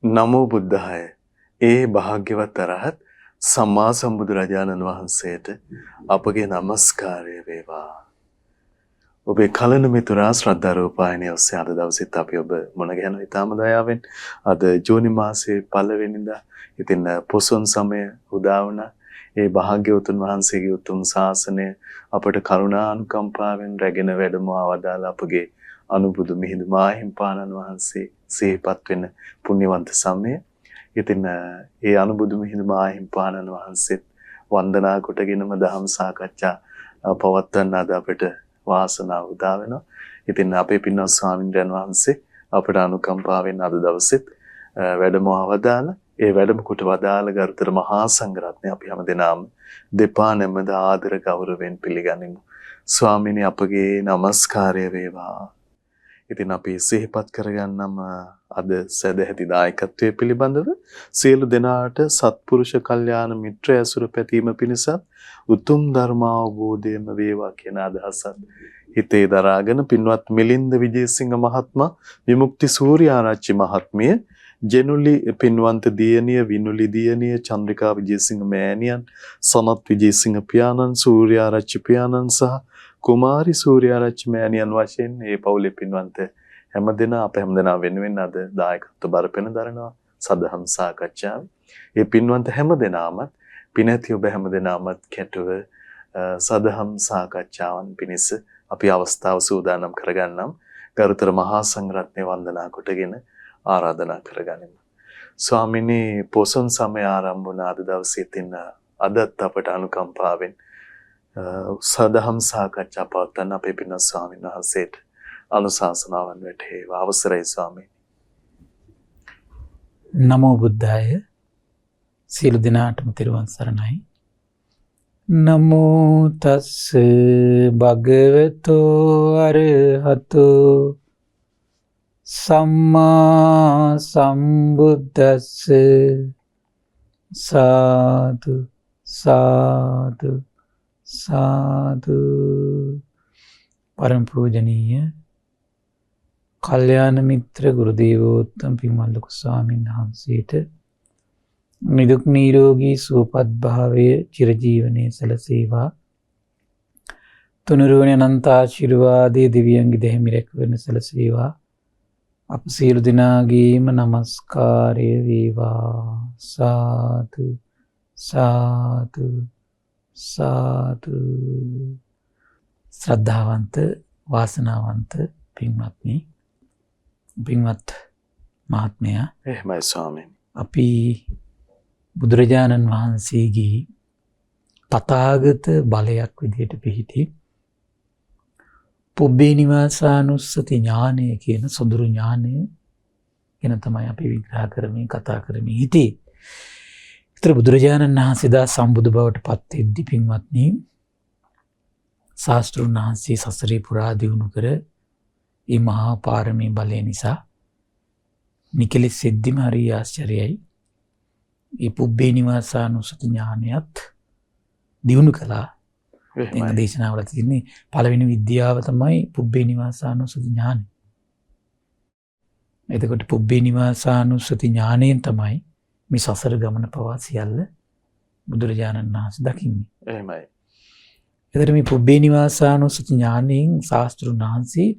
නමෝ බුද්ධාය. ඒ භාග්‍යවත් අරහත් සම්මා සම්බුදුරජාණන් වහන්සේට අපගේ নমස්කාරය වේවා. ඔබේ කලන මිතුරා ශ්‍රද්ධා රූපායනිය ඔස්සේ අද දවසෙත් අපි ඔබ මුණ ගැහෙනවා ඊටම දයාවෙන්. අද ජූනි මාසයේ 1 වෙනිදා. ඉතින් පොසොන් සමය උදා වුණා. ඒ භාග්‍යවතුන් වහන්සේගේ උතුම් ශාසනය අපට කරුණානුකම්පාවෙන් රැගෙන වැඩමවා වදාළ අපගේ අනුබුදු මිහිඳු මාහිම්පාණන් වහන්සේ සිහිපත් වෙන පුණ්‍යවන්ත සමය. ඉතින් ඒ අනුබුදු මිහිඳු මාහිම්පාණන් වහන්සේත් වන්දනා කොටගෙනම දහම් සාකච්ඡා පවත්වන්න අද අපිට වාසනාව උදා වෙනවා. ඉතින් අපේ පින්වත් ස්වාමින්ද්‍රයන් වහන්සේ අපට අනුකම්පාවෙන් අද දවසෙත් වැඩමවා වදාලා ඒ වැඩම කොට වදාළ ගරුතර මහා සංඝරත්නය අපි හැමදෙනාම දෙපා නැමද ආදර ගෞරවයෙන් පිළිගනිමු. ස්වාමීනි අපගේ নমස්කාරය වේවා. ඉතින් අපි සිහිපත් කරගන්නම් අද සදැහැති දායකත්වයේ පිළිබඳව සියලු දෙනාට සත්පුරුෂ කල්යාණ මිත්‍ර ඇසුර පැතීම පිණිස උතුම් ධර්ම අවබෝධයම වේවා කියන අදහසත් හිතේ දරාගෙන පින්වත් මිලින්ද විජේසිංහ මහත්මයා, විමුක්ති සූර්යාරච්චි මහත්මිය, ජෙනුලි පින්වන්ත දියණිය, විනුලි දියණිය, චන්ද්‍රිකා විජේසිංහ මෑණියන්, සනත් විජේසිංහ පියාණන්, සූර්යාරච්චි පියාණන් සහ කුමාරි සූර්යාරච්චි මෑණියන් වශයෙන් මේ පවුලේ පින්වන්ත හැමදෙනා අප හැමදෙනා වෙනුවෙන් අද දායකත්ව බරපෙන දරනවා සදහම් සාකච්ඡාව. මේ පින්වන්ත හැමදෙනාමත් පිනැති ඔබ හැමදෙනාමත් කැටුව සදහම් සාකච්ඡාවන් පිණිස අපි අවස්ථාව සූදානම් කරගන්නම්. ගරුතර මහා සංඝරත්නය වන්දනා කොටගෙන ආරාධනා කරගනිමු. ස්වාමිනී පොසොන් සමය ආරම්භ වුණ අද දවසේ තින් අදත් අපට අනුකම්පාවෙන් සදහම් සාකච්ඡා පවත්වන්න අපේ පින්වත් ස්වාමීන් වහන්සේට අනුශාසනාවන් වැටේවා. අවසරයි ස්වාමීනි. නමෝ බුද්ධාය. සියලු දෙනාටම තෙරුවන් සරණයි. නමෝ තස්ස භගවතෝ අරහතෝ සම්මා සම්බුද්දස්ස. සාදු සාදු සාදු. පරම පූජනීය කල්යාණ මිත්‍ර ගුරු දේවෝත්තම පින්වත් ලොකු ස්වාමීන් වහන්සේට නිදුක් නිරෝගී සුවපත් භාවයේ චිරජීවනයේ සැලසේවා. තුනුරුවනේ අනන්ත ආශිර්වාදයේ දිව්‍යංගි දෙහිමි රැකවරණ සැලසේවා. අප සියලු දෙනාගේම নমස්කාරය වේවා. සාදු සාදු සාදු. ශ්‍රද්ධාවන්ත වාසනාවන්ත පින්වත්නි, පින්වත් මහත්මයා, එහෙමයි ස්වාමීනි. අපි බුදුරජාණන් වහන්සේගේ තථාගත බලයක් විදිහට පිහිටි පුබ්බේ නිවාසානුස්සති ඥානය කියන සොඳුරු ඥානය ගැන තමයි අපි විග්‍රහ කරමින් කතා කරමින් හිටියේ. ඒතර බුදුරජාණන් වහන්සේ දා සම්බුදු බවට පත් වෙද්දී පින්වත්නි, ශාස්ත්‍රුන් වහන්සේ සසරේ පුරා දියුණු කර මේ මහා පාරමී බලය නිසා නිකලෙස් සිද්ධිම හරි ආශ්චර්යයි. මේ පුබ්බේ නිවාසානුස්සති ඥානයත් දියුණු කළා. එන දේශනාවල තියෙන්නේ පළවෙනි විද්‍යාව තමයි පුබ්බේ නිවාසානුස්සති ඥානය. එතකොට පුබ්බේ නිවාසානුස්සති ඥානයෙන් තමයි මේ සසර ගමන පවා සියල්ල බුදුරජාණන් වහන්සේ දකින්නේ. එහෙමයි. එතකොට මේ පුබ්බේ නිවාසානුස්සති ඥානයෙන් ශාස්ත්‍රුන් වහන්සේ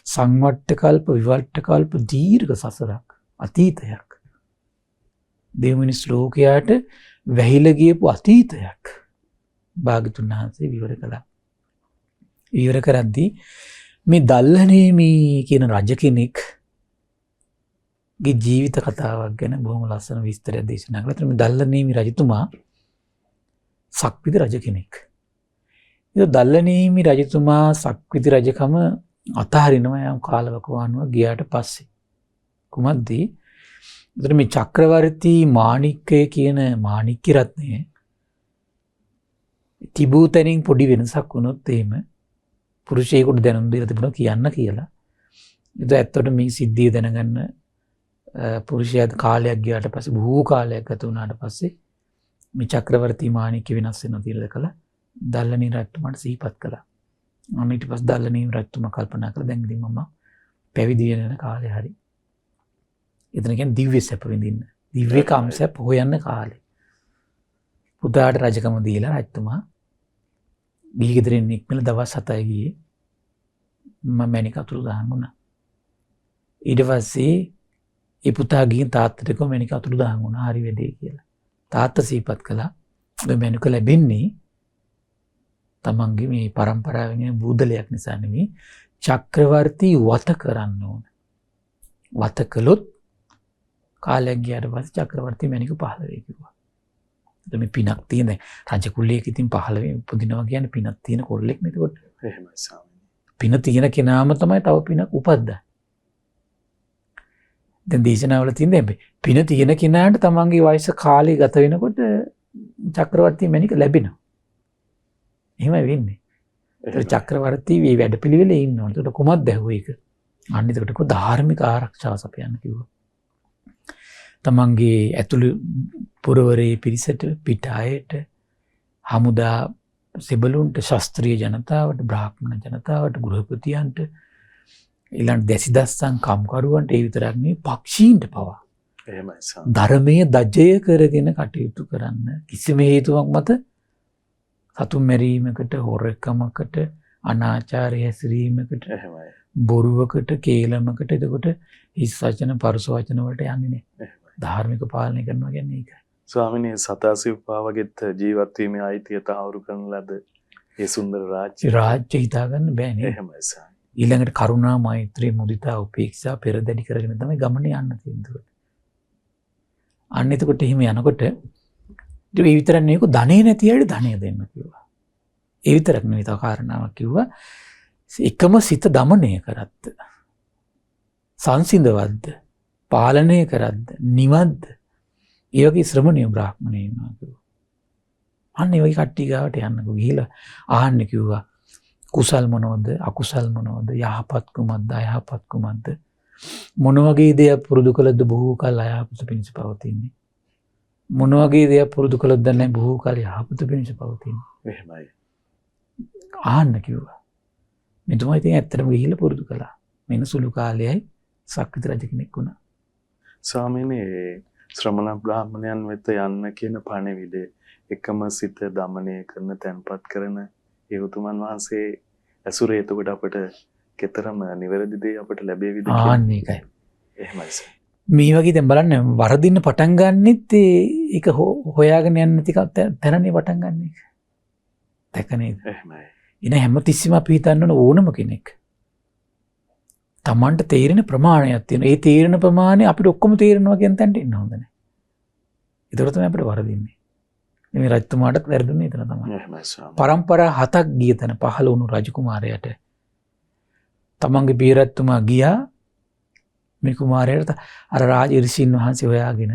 සංවට්ට කල්ප විවට්ට කල්ප දීර්ඝ සසරක් අතීතයක් දෙව් මිනිස් ලෝකයට වැහිලා ගියපු අතීතයක් භාග්‍යතුන් වහන්සේ විවර කළා. විවර කරද්දී මේ දල්ලනේමි කියන රජ කෙනෙක්ගේ ජීවිත කතාවක් ගැන බොහොම ලස්සන විස්තරයක් දේශනා කළා. මේ දල්ලනේමි රජතුමා සක්විති රජ කෙනෙක්. ඒ දල්ලනේමි රජතුමා සක්විති රජකම අතහරිනවා යම් කාලවකවානුව ගියාට පස්සේ. කුමද්දී? එතන මේ චක්‍රවර්ති මාණික්කය කියන මාණික්‍ය රත්නය තිබූ තැනින් පොඩි වෙනසක් වුණොත් එහෙම පුරුෂයෙකුට දැනුම් දීලා තිබුණා කියන්න කියලා. ඒක ඇත්තට මේ සිද්ධිය දැනගන්න පුරුෂයාට කාලයක් ගියාට පස්සේ බොහෝ කාලයක් ගත වුණාට පස්සේ මේ චක්‍රවර්ති මාණික්‍ය වෙනස් වෙනවා කියලා කළා. දල්ලනී රජතුමාට සිහිපත් කළා. ඊට පස්සේ දල්ලනී රජතුමා කල්පනා කළා දැන් ඉතින් මම පැවිදි වෙන කාලේ හරි. එතන කියන්නේ දිව්‍ය සැප විඳින්න. දිව්‍ය කාම සැප හොයන්න කාලේ. පුතාට රජකම දීලා රජතුමා ගිහි ගෙදරින් නික්මලා දවස් 7යි ගියේ. මම මැණික අතුරුදහන් වුණා. ඊට පස්සේ ඒ පුතා ගිහින් තාත්තට කිව්වා මැණික අතුරුදහන් වුණා හරි වැඩේ කියලා. තාත්තා සිහිපත් කළා ඔය මැණික ලැබෙන්නේ තමන්ගේ මේ පරම්පරාවෙන් එන බූදලයක් නිසා නෙමෙයි චක්‍රවර්ති වත කරන්න ඕන. වත කළොත් කාලයක් ගියාට පස්සේ චක්‍රවර්ති මැණික පහළ වෙයි කිව්වා. මේ පිනක් තියෙන රජ කුලයක ඉතින් පහළ වෙ උපදිනවා කියන්නේ පිනක් තියෙන කොල්ලෙක් නේ එතකොට. එහෙමයි ස්වාමීනි. පින තියෙන කෙනාම තමයි තව පිනක් උපද්දන්නේ. දැන් දේශනාවල තියෙන්නේ පින තියෙන කෙනාට තමන්ගේ වයස කාලය ගත වෙනකොට චක්‍රවර්ති මැණික ලැබෙනවා. එහෙමයි වෙන්නේ. ඒතර චක්‍රවර්ති මේ වැඩපිළිවෙලේ ඉන්නවා. ඒකට කොහොමද ඇහුවේ ඒක? අන්න ඒකට කො ධාර්මික ආරක්ෂාව සපයන්න කිව්වා. තමන්ගේ ඇතුළු පුරවරේ පිරිසට පිටායට හමුදා සෙබළුන්ට ශාස්ත්‍රීය ජනතාවට බ්‍රාහ්මණ ජනතාවට ගෘහපතියන්ට ඊළඟ දැසිදස්සන් කම්කරුවන්ට ඒ විතරක් නෙවෙයි පක්ෂීන්ට පවා එහෙමයි ස්වාමීනි. ධර්මයේ දජය කරගෙන කටයුතු කරන්න කිසිම හේතුවක් මත සතුන් මැරීමකට හොරකමකට අනාචාරය හැසිරීමකට එහෙමයි. බොරුවකට කේලමකට එතකොට හිස් වචන පරුස වචන වලට යන්නේ නැහැ. ධාර්මික පාලනය කරනවා කියන්නේ ඒකයි. ස්වාමීනි සතාසිව්පාවගෙත් ජීවත් වීමේ අයිතිය තහවුරු කරන ලද ඒ සුන්දර රාජ්‍ය හිතා ගන්න බෑනේ. එහෙමයි ස්වාමීනි. ඊළඟට කරුණා මෛත්‍රී මුදිතා උපේක්ෂා පෙරදැඩි කරගෙන තමයි ගමනේ යන්න තියෙන්නේ. අන්න එතකොට එහෙම යනකොට ඒ විතරක් නෙවෙයි ධනෙ නැති අයට ධනෙ දෙන්න කිව්වා. ඒ විතරක් නෙවෙයි තව කාරණාවක් කිව්වා. එකම සිත দমনය කරත් සංසිඳවද්ද පාලනය කරද්ද නිවද්ද ඒ වගේ ශ්‍රමණීය බ්‍රාහ්මණය ඉන්නවා කිව්වා. අන්න ඒ වගේ කට්ටිය ගාවට යන්නකෝ ගිහිලා ආන්න කිව්වා. කුසල් මොනවද අකුසල් මොනවද යහපත් කුමක්ද අයහපත් කුමක්ද මොන වගේ දේක් පුරුදු කළද බොහෝ කල අයහපත පිණිස පවතින්නේ මොන වගේ දේක් පුරුදු කළද නැහැ බොහෝ කල යහපත පිණිස පවතින්නේ එහෙමයි. ආන්න කිව්වා. මෙතුමා ඉතින් ඇත්තටම ගිහිල්ලා පුරුදු කළා. මෙන්න සුළු කාලයයි සක්විති රජ කෙනෙක් වුණා. ස්වාමීනි ශ්‍රමණ බ්‍රාහ්මණයන් වෙත යන්න කියන පණිවිඩය එකම සිත দমনය කරන තැන්පත් කරන ඒ උතුමන් වහන්සේ ඇසුරේ එතකොට අපිට කතරම් නිවැරදි දේ අපිට ලැබෙවිද කියලා. ආන්න ඒකයි. එහෙමයි සර්. මේ වගේ දැන් බලන්න වරදින්න පටන් ගන්නෙත් ඒක හොයාගෙන යන්න ටිකක් තැනනේ පටන් ගන්න එක. දැක නේද? එහෙමයි. ඉන හැම තිස්සෙම අපි හිතන්න ඕනම කෙනෙක්. Tamanට තේරෙන ප්‍රමාණයක් තියෙනවා. ඒ තේරෙන ප්‍රමාණය අපිට ඔක්කොම තේරෙනවා කියන තැනට එන්න හොඳ නැහැ. ඒක තමයි අපිට වරදින්නේ. මේ රජතුමාටත් වැරදුනේ එතන තමයි. එහෙමයි ස්වාමී. පරම්පරා 7ක් ගිය තැන පහළ වුණු රජකුමාරයාට තමන්ගේ බීරත්තුමා ගියා මේ කුමාරයාට අර රාජ ඍෂීන් වහන්සේ හොයාගෙන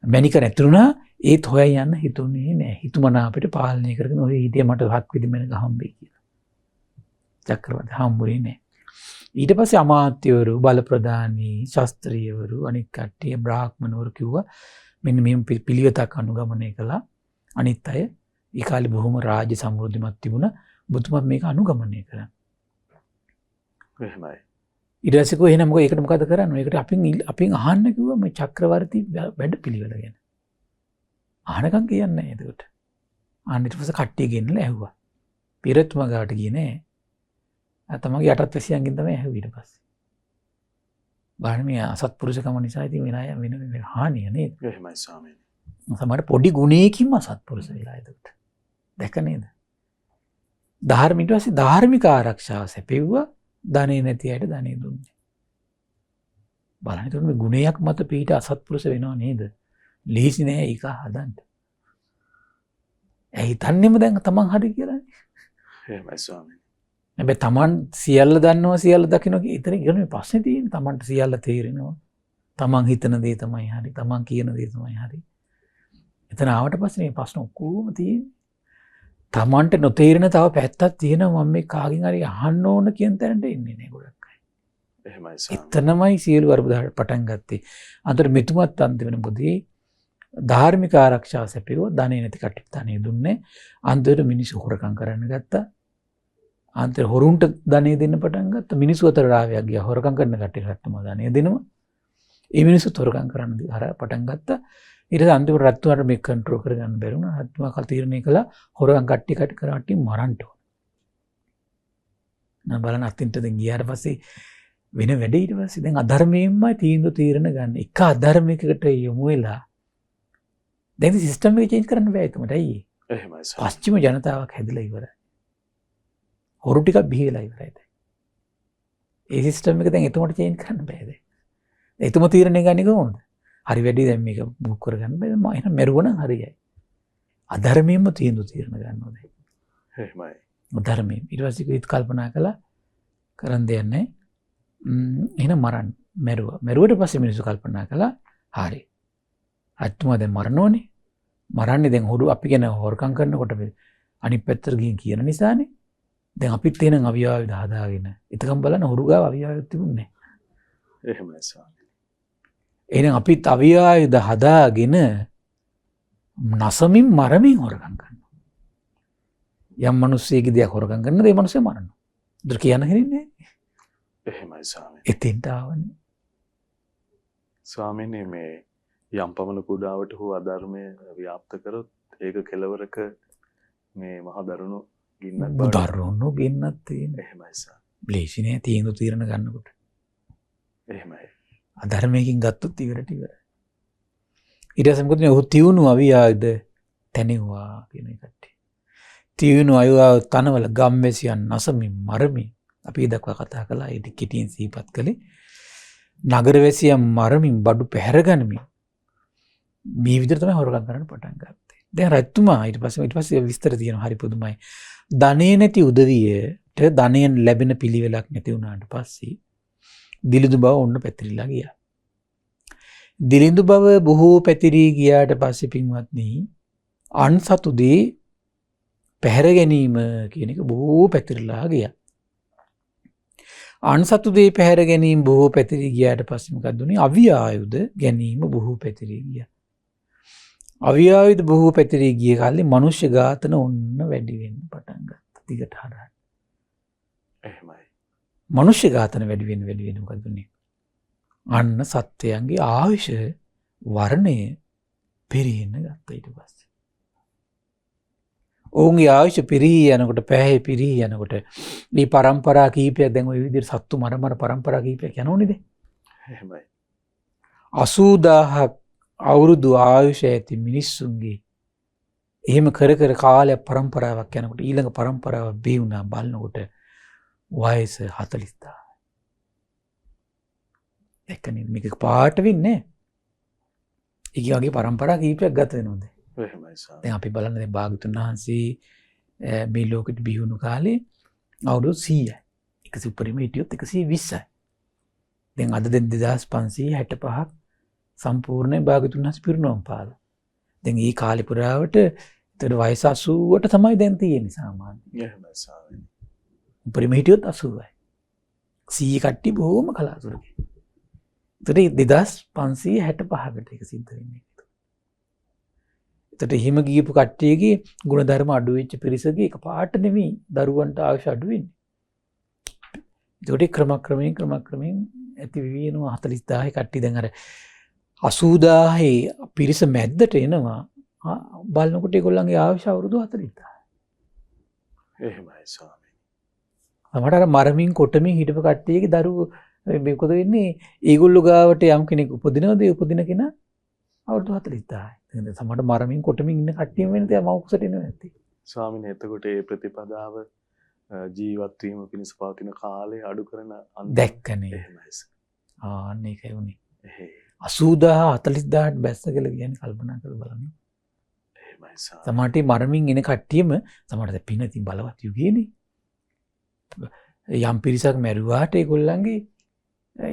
මැණික නැතුණා ඒත් හොයයි යන්න හිතුනේ නෑ. හිතුමනා අපිට පාලනය කරගෙන ඔය හිටිය මට හත් විදි මැණික හම්බෙයි කියලා. චක්‍රවර්ති හම්බුනේ නෑ. ඊට පස්සේ අමාත්‍යවරු බල ප්‍රධානී ශාස්ත්‍රීයවරු අනික් කට්ටිය බ්‍රාහ්මණවරු කිව්වා මෙන්න මේ පිළිවෙතක් අනුගමනය කළා. අනිත් අය ඒ කාලේ බොහොම රාජ්‍ය සමෘද්ධිමත් තිබුණා. ඔබතුමා මේක අනුගමනය කරන්න. එහෙමයි. ඊට පස්සේ කොහේ එහෙනම් මොකද ඒකට මොකද කරන්නේ? ඒකට අපින් අහන්න කිව්වා මේ චක්‍රවර්ති වැඩ පිළිවෙල ගැන. අහනකම් කියන්නේ නැහැ ඒකට. ආන්න ඊට පස්සේ කට්ටිය ගෙන්නලා ඇහුවා. පිරතුමා ගාවට ගියේ නෑ. තමන්ගේ යටත් වැසියන්ගෙන් තමයි ඇහුවේ ඊට පස්සේ. බලන්න මේ අසත්පුරුෂකම නිසා ඉතින් වෙන හානිය නේද? එහෙමයි ස්වාමීනි. සමහර පොඩි ගුණයකින්ම අසත්පුරුෂ වෙලා එතකොට. දැක නේද? ධර්මික ඊට පස්සේ ධාර්මික ආරක්ෂාව සැපෙව්වා. ධනෙ නැති අයට ධනෙ දුන්නේ. බලන්න එතකොට මේ ගුණයක් මත පිට අසත්පුරුෂ වෙනව නේද? ලීසි නෑ ඒක හදන්න. ඇයි හිතන්නේම දැන් තමන් හරි කියලානේ. එහෙමයි ස්වාමීනි. හැබැයි තමන් සියල්ල දන්නවා සියල්ල දකිනවා කියන ඉතින් මේ ප්‍රශ්නේ තියෙන්නේ තමන්ට සියල්ල තේරෙනවා. තමන් හිතන දේ තමයි හරි. තමන් කියන දේ තමයි හරි. එතන ආවට පස්සේ මේ ප්‍රශ්න ඔක්කොම තියෙන්නේ. තමන්ට නොතේරෙන තව පැත්තක් තියෙනවා මම මේ කාගෙන් හරි අහන්න ඕන කියන තැනට එන්නේ නේ ගොඩක් අය. එහෙමයි ස්වාමීනි. එතනමයි සියලු වරබ පටන් ගත්තේ. අන්තර මෙතුමත් අන්තිම වෙනකොදී ධාර්මික ආරක්ෂාව සැපෙවුවා. ධනෙ නැති කට්ටිය ධනෙ දුන්නේ. අන්තිමට මිනිස්සු හොරකම් කරන්න ගත්තා. අන්තිමට හොරුන්ට ධනෙ දෙන්න පටන් ගත්තා. මිනිස්සු අතර රාවයක් ගියා. හොරකම් කරන කට්ටිය රට්ටම ධනෙ දෙනවා. ඒ මිනිස්සු තොරකම් කරන්න අර පටන් ගත්තා. ඊට පස්සේ අන්තිමට රත්තුමාට මේක කන්ට්‍රෝල් කරගන්න බැරි වුණා. රත්තුමා තීරණය කළා හොරකම් කට්ටි මරන්න ඕන. නම් බලන්න අතින්ට දැන් ගියාට පස්සේ වෙන වැඩ ඊට පස්සේ දැන් අධර්මයෙන්මයි තීරණ ගන්න. එක අධර්මයකට යොමු වෙලා දැන් සිස්ටම් එක චේන්ජ් කරන්න බෑ ඒකමට. අයියේ. එහෙමයි ස්වාමීනි. පස්චිම ජනතාවක් හැදිලා ඉවරයි. හොරු ටිකක් බිහිලා ඉවරයි දැන්. ඒ සිස්ටම් එක දැන් එතකොට චේන්ජ් කරන්න බෑ දැන්. එතුම තීරණය ගන්නේ කොහොමද? හරි වැඩි දැන් මේක බුක් කරගන්න බෑ. මම එහෙනම් මරුවනම් හරියයි. අධර්මයෙන්ම තීරණ ගන්නවා දැන්. එහෙමයි. අධර්මයෙන්. ඊට පස්සේ කිව්ත් කල්පනා කළා කරන් දෙන්නේ එහෙනම් මරන්න. මරුවට පස්සේ මිනිස්සු කල්පනා කළා හරි. අත්තුමා දැන් මරනෝනේ. මරන්නේ දැන් හොරු අපි කියන හොරකම් කරනකොට අනිත් පැත්තට ගිහින් කියන නිසානේ. දැන් අපිත් එහෙනම් අවියාවද හදාගෙන. එතකම් බලන්න හොරු ගාව අවියාවයක් තිබුණේ නැහැ. එහෙමයි ස්වාමීනි. එහෙනම් අපිත් අවියාවද හදාගෙන නසමින් මරමින් හොරකම් කරනවා. යම් මිනිස්සෙකගේ දෙයක් හොරකම් කරනද ඒ මිනිස්සු මරනවා. ඒක කියන්න හරින්නේ නැහැ. එහෙමයි ස්වාමීනි. එතෙන්ට ආවනේ. ස්වාමීනි මේ යම් පමණ කුඩාවට හෝ අධර්මය ව්‍යාප්ත කරොත් ඒක කෙලවරක මේ මහ දරුණු ගින්නක් දරුණු ගින්නක් තියෙන. එහෙමයි සර්. බ්ලේසිනේ තීරණ ගන්නකොට. එහෙමයි. අධර්මයකින් ගත්තොත් ඉවරට ඉවරයි. ඊට පස්සේ මොකද ඔහු තියුණු අවියාවද තැනෙවුවා කියන එකට. තියුණු අවියාව තනවල ගම්වැසියන් නසමින් මරමින් අපි දක්වා කතා කළා. ඒ ටිකටින් සීපත් කළේ නගරවැසියන් මරමින් බඩු පැහැරගනිමින් මේ විදිහට තමයි හොරකම් කරන්න පටන් ගත්තේ. දැන් රජතුමා ඊට පස්සේ විස්තර තියෙනවා හරි පුදුමයි. ධනෙ නැති උදවියට ධනයෙන් ලැබෙන පිළිවෙලක් නැති වුණාට පස්සේ දිලිඳු බව ඔන්න පැතිරිලා ගියා. දිලිඳු බව බොහෝ පැතිරී ගියාට පස්සේ පින්වත්නි අන්සතු දේ පැහැර ගැනීම කියන එක බොහෝ පැතිරලා ගියා. අන්සතු දේ පැහැර ගැනීම බොහෝ පැතිරී ගියාට පස්සේ මොකද උනේ? අවියායුධ ගැනීම බොහෝ පැතිරී ගියා. අවියායුධ බොහෝ පැතිරී ගිය කාලේ මනුෂ්‍ය ඝාතන ඔන්න වැඩි වෙන්න පටන් ගත්තා. දිගට හරහා. එහෙමයි. මනුෂ්‍ය ඝාතන වැඩි වෙන්න මොකද උනේ? අන්න සත්වයන්ගේ ආයුෂ වර්ණය පිරෙන්න ගත්තා ඊට පස්සේ. ඔවුන්ගේ ආයුෂ පිරී යනකොට පැහැ පිරී යනකොට මේ પરම්පරා කීපයක් දැන් ওই විදිහට සත්තු මර પરම්පරා කීපයක් යනෝනේද? එහෙමයි. 80000ක් අවුරුදු ආයුෂ ඇති මිනිස්සුන්ගේ එහෙම කර කාලයක් પરම්පරාවක් යනකොට ඊළඟ પરම්පරාව බිහි වුණා බලනකොට වයස 40000. එක්කනේ මේක පාට වෙන්නේ. ඒ වගේ પરම්පරා කීපයක් ගත වෙනවද? එහෙමයි සර්. දැන් අපි බලන්න දැන් භාගතුන් වහන්සේ මේ ලෝකෙට බිහි වුණු කාලේ අවුරුදු 100යි. 100 උපරිම හිටියොත් 120යි. දැන් අද දැන් 2565ක් සම්පූර්ණ භාගතුන් වහන්සේ පිරිනොම් පාලා. දැන් මේ කාලේ පුරාවට ඒතර වයස 80ට තමයි දැන් තියෙන්නේ සාමාන්‍යයෙන්. එහෙමයි සර්. උපරිම හිටියොත් 80යි. 100 කට්ටිය බොහොම කලාතුරකින්. ඒතර 2565කට ඒක සිද්ධ වෙන්නේ. ඒතර හිම ගියපු කට්ටියගේ ගුණධර්ම අඩු වෙච්ච පිරිසගේ එක පාට නෙමෙයි දරුවන්ට ආයුෂ අඩු වෙන්නේ. ඒකට ක්‍රමක්‍රමයෙන් ඇති වෙනවා 40000 කට්ටිය දැන් අර 80000 පිරිස මැද්දට එනවා බලනකොට ඒගොල්ලන්ගේ ආයුෂ අවුරුදු 40000. එහෙමයි ස්වාමීනි. අපට අර මරමින් කොටමින් හිටපු කට්ටියගේ දරුවෝ මොකද වෙන්නේ? ඒගොල්ලෝ ගාවට යම් කෙනෙක් උපදිනවද? උපදින කෙනා අවුරුදු 40000යි. දැන් සමහර මරමින් කොටමින් ඉන්න කට්ටියම වෙන තේ මෞක්සට එනවා නැති. ස්වාමීනි එතකොට මේ ප්‍රතිපදාව ජීවත් වීම පිණිස පවතින කාලය අඩු කරන දැක්කනේ. එහෙමයි සර්. ආන්න ඒකයි උනේ. එහෙයි. 80000 40000ට බැස්ස කියලා කියන්නේ කල්පනා කරලා බලන්න. එහෙමයි සර්. සමහරට මරමින් එන කට්ටියම සමහරට පින ඉතින් බලවත් යුගයේනේ. යම් පිරිසක් මැරුවාට ඒගොල්ලන්ගේ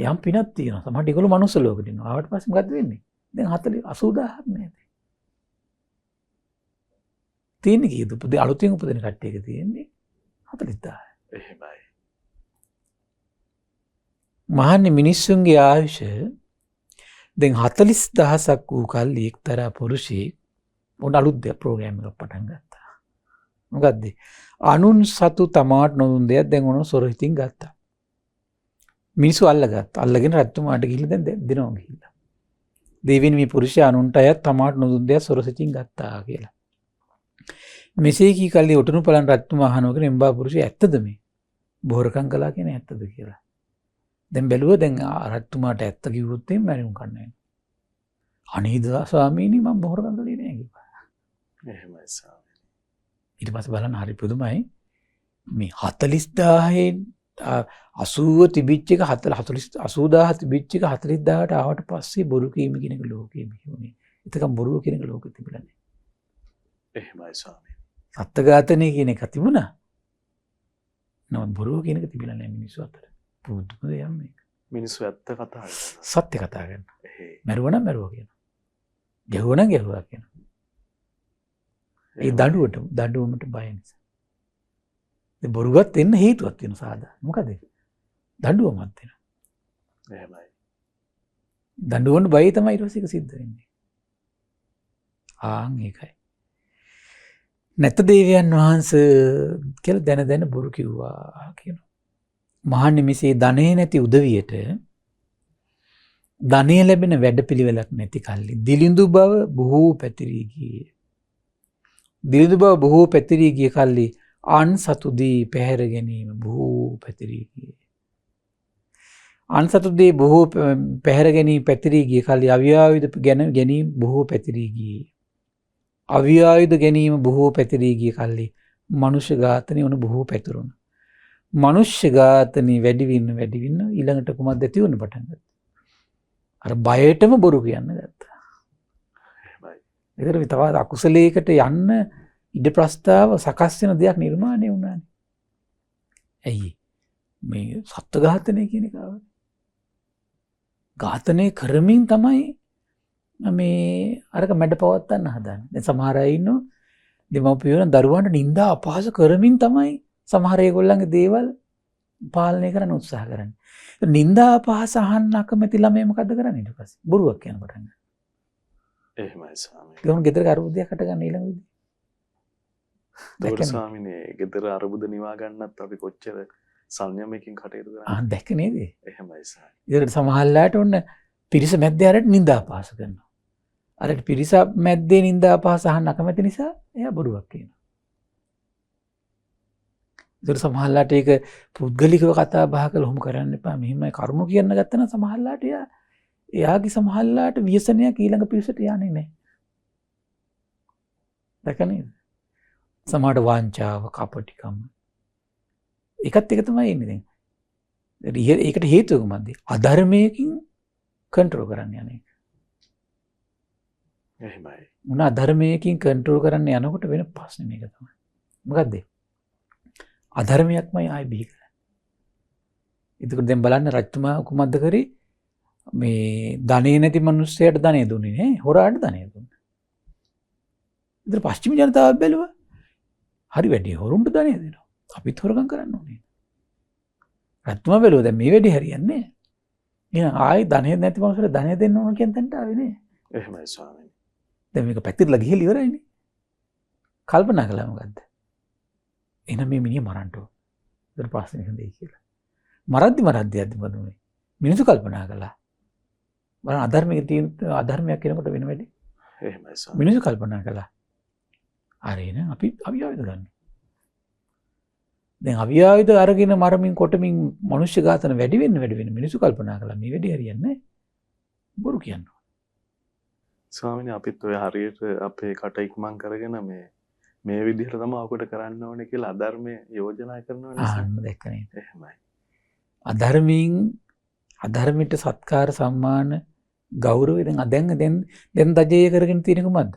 යම් පිනක් තියෙනවා. සමහරට ඒගොල්ලෝ මනුස්ස ලෝකෙට එනවා. ආවට පස්සේ මොකද වෙන්නේ? දැන් 80000ක් නේද? තියෙන්නේ කීයද? අලුතෙන් උපදින කට්ටියක තියෙන්නේ 40000. එහෙමයි. මහන්නේ මිනිස්සුන්ගේ ආයුෂ දැන් 40000ක් වූ කල්ලි එක්තරා පුරුෂයෙක් මොන අලුත් ප්‍රෝග්‍රෑම් එකක් පටන් ගත්තා. මොකද්ද? අනුන් සතු තමාට නොදුන් දෙයක් දැන් උන සොර හිතින් ගත්තා. මිනිස්සු අල්ලගත්තා. අල්ලගෙන රජතුමාට ගිහිල්ලා දැන් දෙනවා ගිහිල්ලා. දෙවියන් මේ පුරුෂයා අනුන්ට අයත් තමාට නොදුන් දෙයක් සොරසිතින් ගත්තා කියලා. මෙසේ කී කල්ලි ඔටුනු පලන් රජතුමා අහනවා කියන එම්බා පුරුෂයා ඇත්තද මේ? බොහොරකම් කළා කියන ඇත්තද කියලා. දැන් බැලුවා දැන් රජතුමාට ඇත්ත කිව්වොත් එම් මැරුම් කන්නේ. අනේද ස්වාමීනි මම බොහොරකම් කළේ නෑ කිව්වා. එහෙමයි ස්වාමීනි. ඊට පස්සේ බලන්න හරි පුදුමයි. මේ 40000න් 80 තිබිච්ච එක 80000 තිබිච්ච එක 40000ට ආවට පස්සේ බොරු කීම කියන එක ලෝකෙ මෙහෙුනේ. එතකම් බොරුව කියන එක ලෝකෙ තිබුණා නෑ. එහෙමයි ස්වාමීනි. සත්ත්ව ඝාතනය කියන එක තිබුණා. නමුත් බොරුව කියන එක තිබිලා නෑ මිනිස්සු අතර. පුදුම දෙයක් මේක. මිනිස්සු ඇත්ත කතා කරනවා. සත්‍ය කතා කරනවා. එහෙයි. මැරුවා නම් මැරුවා කියනවා. ගැහුවා නම් ගැහුවා කියනවා. ඒ දඬුවමට බය නිසා. ඒ බොරුවත් එන්න හේතුවක් තියෙනවා සාදා. මොකද? දඬුවමක් දෙනවා. එහෙමයි. දඬුවමට බය තමයි ඊට පස්සේ ඒක සිද්ධ වෙන්නේ. ආන් ඒකයි. නැත්ත දේවයන් වහන්සේ කියලා දැන දැන බොරු කිව්වා කියනවා. මහන්නේ මෙසේ ධනෙ නැති උදවියට ධනෙ ලැබෙන වැඩපිළිවෙලක් නැති කල්ලි දිලිඳු බව බොහෝ පැතිරී ගියේ. දිලිඳු බව බොහෝ පැතිරී ගිය කල්ලි අන් සතුදී පැහැර ගැනීම බොහෝ පැතිරී ගියේ. අන් සතුදී බොහෝ පැහැර ගැනීම පැතිරී ගිය කල්ලි අව්‍යායුධ ගැනීම බොහෝ පැතිරී ගියේ. අව්‍යායුධ ගැනීම බොහෝ පැතිරී ගිය කල්ලි මනුෂ්‍ය ඝාතනය වුණ බොහෝ පැතිරුණා. මනුෂ්‍ය ඝාතනය වැඩි වෙන්න ඊළඟට කුමක්ද ඇති වෙන්න පටන් ගත්තා. අර බයටම බොරු කියන්න ගත්තා. එහෙමයි. ඒතර තවත් අකුසලයකට යන්න ඉඩ ප්‍රස්තාව සකස් වෙන දෙයක් නිර්මාණය වුණානේ. ඇයි? මේ සත්ත්ව ඝාතනය කියන එක ආවේ. ඝාතනය කරමින් තමයි මේ අරක මැඩ පවත්තන්න හදන්නේ. දැන් සමහර අය ඉන්නවා දෙමව්පියෝ දරුවන්ට නිନ୍ଦා අපහාස කරමින් තමයි සමහර ඒගොල්ලන්ගේ දේවල් පාලනය කරන්න උත්සාහ කරන්නේ. නිନ୍ଦා අපහාස අහන්න අකමැති ළමයි මොකද්ද කරන්නේ ඊට පස්සේ? බොරුවක් කියන පටන් ගන්නවා. එහෙමයි ස්වාමීනි. ඒගොල්ලෝ ගෙදර අරුබුදයක් හට ගන්න ඊළඟ විදිහ. ඒක ස්වාමීනි ගෙදර අරුබුද නිවා ගන්නත් අපි කොච්චර සංයමයෙන් කටයුතු කරන්නේ. දැක්ක නේද? එහෙමයි ස්වාමීනි. ඒකට සමහරලාට ඔන්න පිරිස මැද්දේ අරට නිନ୍ଦා අපහාස කරනවා. අරට පිරිස මැද්දේ නිନ୍ଦා අපහාස අහන්න අකමැති නිසා එයා බොරුවක් කියනවා. ඒකට සමහරලාට ඒක පුද්ගලිකව කතා බහ කරලා ඔහොම කරන්න එපා. මෙහිමයි කර්ම කියන්න ගත්තා නම් සමහරලාට එයාගේ සමහරලාට ව්‍යසනයක් ඊළඟ පිරිසට යන්නේ නැහැ. දැක නේද? සමහරට වාංචාව, කපටිකම. ඒකත් එක තමයි ඉන්නේ දැන්. ඒකට හේතුව මොකද්ද? අධර්මයකින් කන්ට්‍රෝල් කරන්න යන එක. එහෙමයි. මොන අධර්මයකින් කන්ට්‍රෝල් කරන්න යනකොට වෙන ප්‍රශ්නේ මේක තමයි. මොකද්ද? අධර්මයක්මයි ආයි බිහි කරන්නේ. එතකොට දැන් බලන්න රජතුමා කුමක්ද කරේ? මේ ධනෙ නැති මිනිස්සයාට ධනෙ දුන්නේ නේ. හොරාට ධනෙ දුන්නා. ඉතින් පස්චිම ජනතාව බැලුවා. හරි වැඩි හොරුන්ට ධනෙ දෙනවා. අපිත් හොරගම් කරන්න ඕනේ. රජතුමා බැලුවා දැන් මේ වැඩි හරියන්නේ නැහැ. එහෙනම් ආයි ධනෙ නැති මිනිස්සුන්ට ධනෙ දෙන්න ඕන කියන තැනට ආවේ නේ. එහෙමයි ස්වාමීනි. දැන් මේක පැතිරලා ගිහලා ඉවරයිනේ. කල්පනා කළා මොකද්ද? එහෙනම් මේ මිනිහ මරන්න ඕන. ඒක ප්‍රශ්නේ හොඳයි කියලා. මරද්දි යද්දි මොකද මිනිස්සු කල්පනා කළා. බලන්න අධර්මයක් කෙනෙකුට වෙන වැඩි. එහෙමයි ස්වාමීනි. මිනිස්සු කල්පනා කළා. හරි නේ අපි අවියාවිද ගන්න. දැන් අවියාවිද අරගෙන මරමින් කොටමින් මනුෂ්‍ය ඝාතන වැඩි වෙන්න මිනිස්සු කල්පනා කළා මේ වැඩි හරියන්නේ නැහැ. බොරු කියනවා. ස්වාමීනි අපිත් ඔය හරියට අපේ කට ඉක්මන් කරගෙන මේ විදිහට තමයි ඔකට කරන්න ඕනේ කියලා අධර්මයේ යෝජනා කරනවා නේද? ආන්න දැක්ක නේද? එහෙමයි. අධර්මයට සත්කාර සම්මාන ගෞරවය දැන් දජය කරගෙන තියෙන කුමක්ද?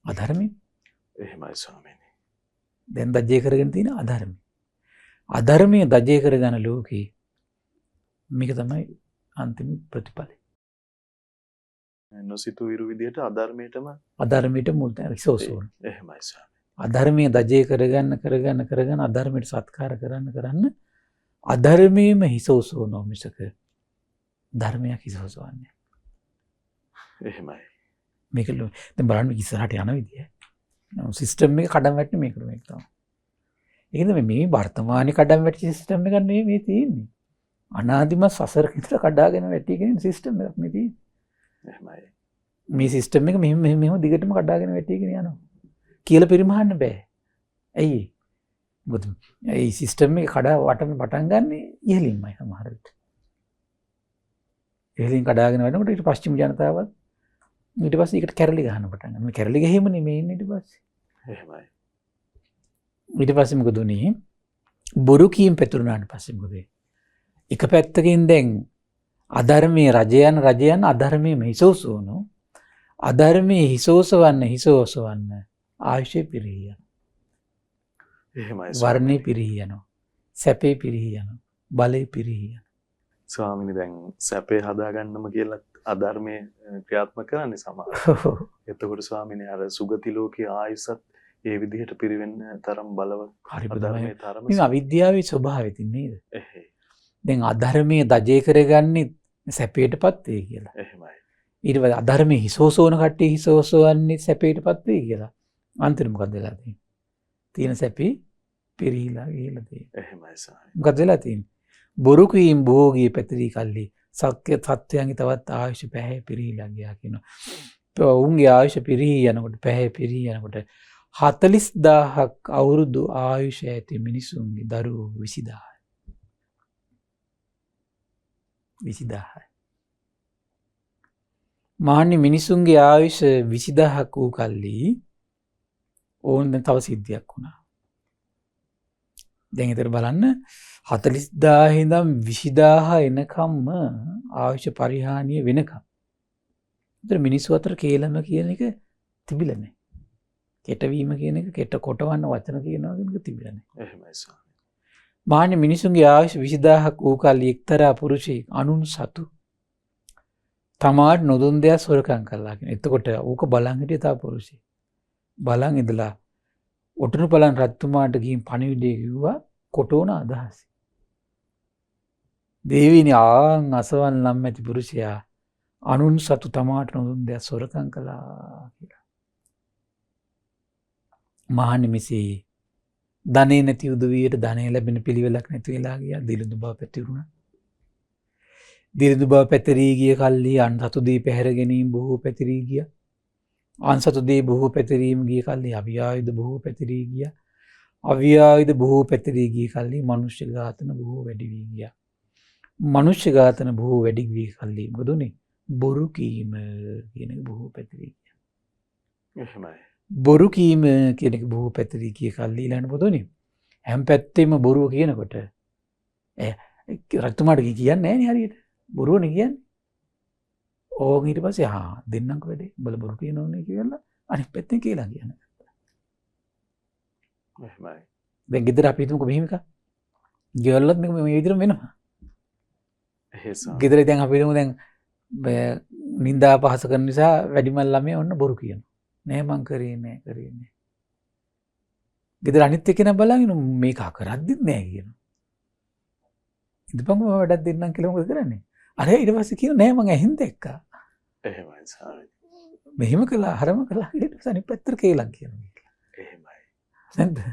අධර්මයි. එහෙමයි ස්වාමීනි. දැන් දජය කරගෙන තියෙන අධර්මයි. අධර්මයේ දජය කරගන ලෝකේ මේක තමයි අන්තිම ප්‍රතිඵලය. නොසිතු විරු විදිහට අධර්මයට මුල් තැන රිසෝසෝන. එහෙමයි ස්වාමීනි. අධර්මයේ දජය කරගන්න අධර්මයට සත්කාර කරන්න අධර්මයේම හිසෝසෝනෝ මිසක ධර්මයක් හිසෝසවන්නේ. එහෙමයි. මේක දැන් බලන්න ඉස්සරහට යන විදිය. සිස්ටම් එක කඩම් වැටෙන මේක තමයි. ඒකද මේ වර්තමානයේ කඩම් වැටිච්ච සිස්ටම් එකක් නෙවෙයි මේ තියෙන්නේ. අනාදිම සසර කිතර කඩාගෙන වැටිගෙන සිස්ටම් එකක් මේ තියෙන්නේ. එහෙමයි. මේ සිස්ටම් එක මෙහෙම දිගටම කඩාගෙන වැටිගෙන යනවා. කියලා පරිමහන්න බෑ. ඇයි? මොකද මේ සිස්ටම් එක කඩා වටම පටන් ගන්න ඉහළින්මයි සමහර විට. ඉහළින් කඩාගෙන යනකොට ඊට පස්චිම ජනතාවත් ඊට පස්සේ ඒකට කැරලි ගහන්න පටන් ගන්නවා. මේ කැරලි ගහීම නෙමෙයි ඉන්නේ ඊට පස්සේ. එහෙමයි. ඊට පස්සේ මොකද උනේ? බොරු කීම් පැතුරුනාට පස්සේ මොකද? එක පැත්තකින් දැන් අධර්මයේ රජයන් අධර්මයේ හිසෝසවනෝ අධර්මයේ හිසෝසවන්න ආයුෂේ පිරිහි යනවා. එහෙමයි. වර්ණේ පිරිහි යනවා. සැපේ පිරිහි යනවා. බලේ පිරිහි යනවා. ස්වාමිනී දැන් සැපේ හදාගන්නම කියලා අධර්මයේ ක්‍රියාත්මක කරන්නේ සමහර. එතකොට ස්වාමිනී අර සුගති ලෝකයේ ආයුසත් ඒ විදිහට පිරිවෙන්න තරම් බලවත් හරි අධර්මයේ තරම. මේ අවිද්‍යාවේ ස්වභාවය තින්නේ නේද? එහෙයි. දැන් අධර්මයේ දජේ කරගන්නේ සැපයටපත් වෙයි කියලා. එහෙමයි. ඊට පස්සේ අධර්මයේ හිසෝසෝන කට්ටිය හිසෝසවන්නේ සැපයටපත් වෙයි කියලා. අන්තිම මොකද වෙලා තියෙන්නේ? තියෙන සැපේ පිරිහිලා ගිහලා තියෙන්නේ. එහෙමයි ස්වාමී. මොකද වෙලා තියෙන්නේ? බොරු කීම් භෝගී පැතිරී කල්ලි සත්‍ය තත්ත්වයන්ගේ තවත් ආයුෂ පැහැ පිරිහිලා ගියා කියනවා. ඔවුන්ගේ ආයුෂ පිරිහි යනකොට පැහැ පිරිහි යනකොට 40000ක් අවුරුදු ආයුෂ ඇති මිනිසුන්ගේ දරුවෝ 20000යි. 20000යි. මාන්නේ මිනිසුන්ගේ ආයුෂ 20000ක් වූ කල්ලි ඕන් දැන් තව සිද්ධියක් වුණා. දැන් ඊතර බලන්න 40000 ඉඳන් 20000 එනකම්ම ආයුෂ පරිහානිය වෙනකම්. ඊතර මිනිස්සු අතර කේලම කියන එක තිබිලා නැහැ. කෙටවීම කියන එක කෙට කොටවන්න වචන කියනවා කියන එක තිබිලා නැහැ. එහෙමයි ස්වාමී. මාන්නේ මිනිසුන්ගේ ආයුෂ 20000ක් වූ කල්ලි එක්තරා පුරුෂයෙක් අනුන් සතු තමාට නොදුන් දෙයක් සොරකම් කළා කියන. එතකොට ඌක බලන් හිටිය තා පුරුෂයෙක්. බලන් ඉඳලා ඔටුනු බලන් රජතුමාට ගිහින් පණිවිඩය කිව්වා කොටෝන අදහස. දේවිනි ආන් අසවල් නම් ඇති පුරුෂයා අනුන් සතු තමාට නොදුන් දෙයක් සොරකම් කළා කියලා. මහන්නේ මෙසේ ධනෙ නැති උදවියට ධනෙ ලැබෙන පිළිවෙලක් නැති වෙලා ගියා. දිලිඳු බව පැතිරුණා. දිලිඳු බව පැතිරී ගිය කල්ලි අන්සතු දේ පැහැර ගැනීම බොහෝ පැතිරී ගියා. අන්සතු දේ බොහෝ පැතිරීම ගිය කල්ලි අවියායුධ බොහෝ පැතිරී ගියා. අවියායුධ බොහෝ පැතිරී ගිය කල්ලි මනුෂ්‍ය ඝාතන බොහෝ වැඩි වී ගියා. මනුෂ්‍ය ඝාතන බොහෝ වැඩි වී කල්ලි මොකද උනේ? බොරු කීම කියන එක බොහෝ පැතිරී ගියා. එහෙමයි. බොරු කීම කියන එක බොහෝ පැතිරී ගිය කල්ලි ඊළඟට මොකද උනේ? හැම පැත්තෙම බොරුව කියනකොට රජතුමාට කියන්නේ නැහැ නේ හරියට. බොරුවනේ කියන්නේ. ඕන් ඊට පස්සේ දෙන්නම්ක වැඩේ බල බොරු කියනෝනේ කියලා අනිත් පැත්තෙන් කියලා කියන. එහෙමයි. දැන් ගෙදර අපි හිතමුකෝ මෙහෙම එකක්. ගෙවල්ලත් මේ විදිහටම වෙනවා. එහෙසම්. ගෙදර දැන් අපි හිතමු දැන් නින්දා පහස කරන නිසා වැඩිමල් ළමයා ඔන්න බොරු කියනවා. නෑ මං කරේ නෑ. ගෙදර අනිත් එක්කෙනා බලගෙන මේක කරද්දිත් නෑ කියනවා. ඉදපන් මම වැඩක් දෙන්නම් කියලා මොකද කරන්නේ? අර ඊට පස්සේ කියනවා නෑ මං ඇහින් දැක්කා. එහෙමයි ස්වාමී. මෙහෙම කළා හරම කළා ඊට පස්සේ අනිත් පැත්තට කේලම් කියනවා. එහෙමයි. නැද්ද?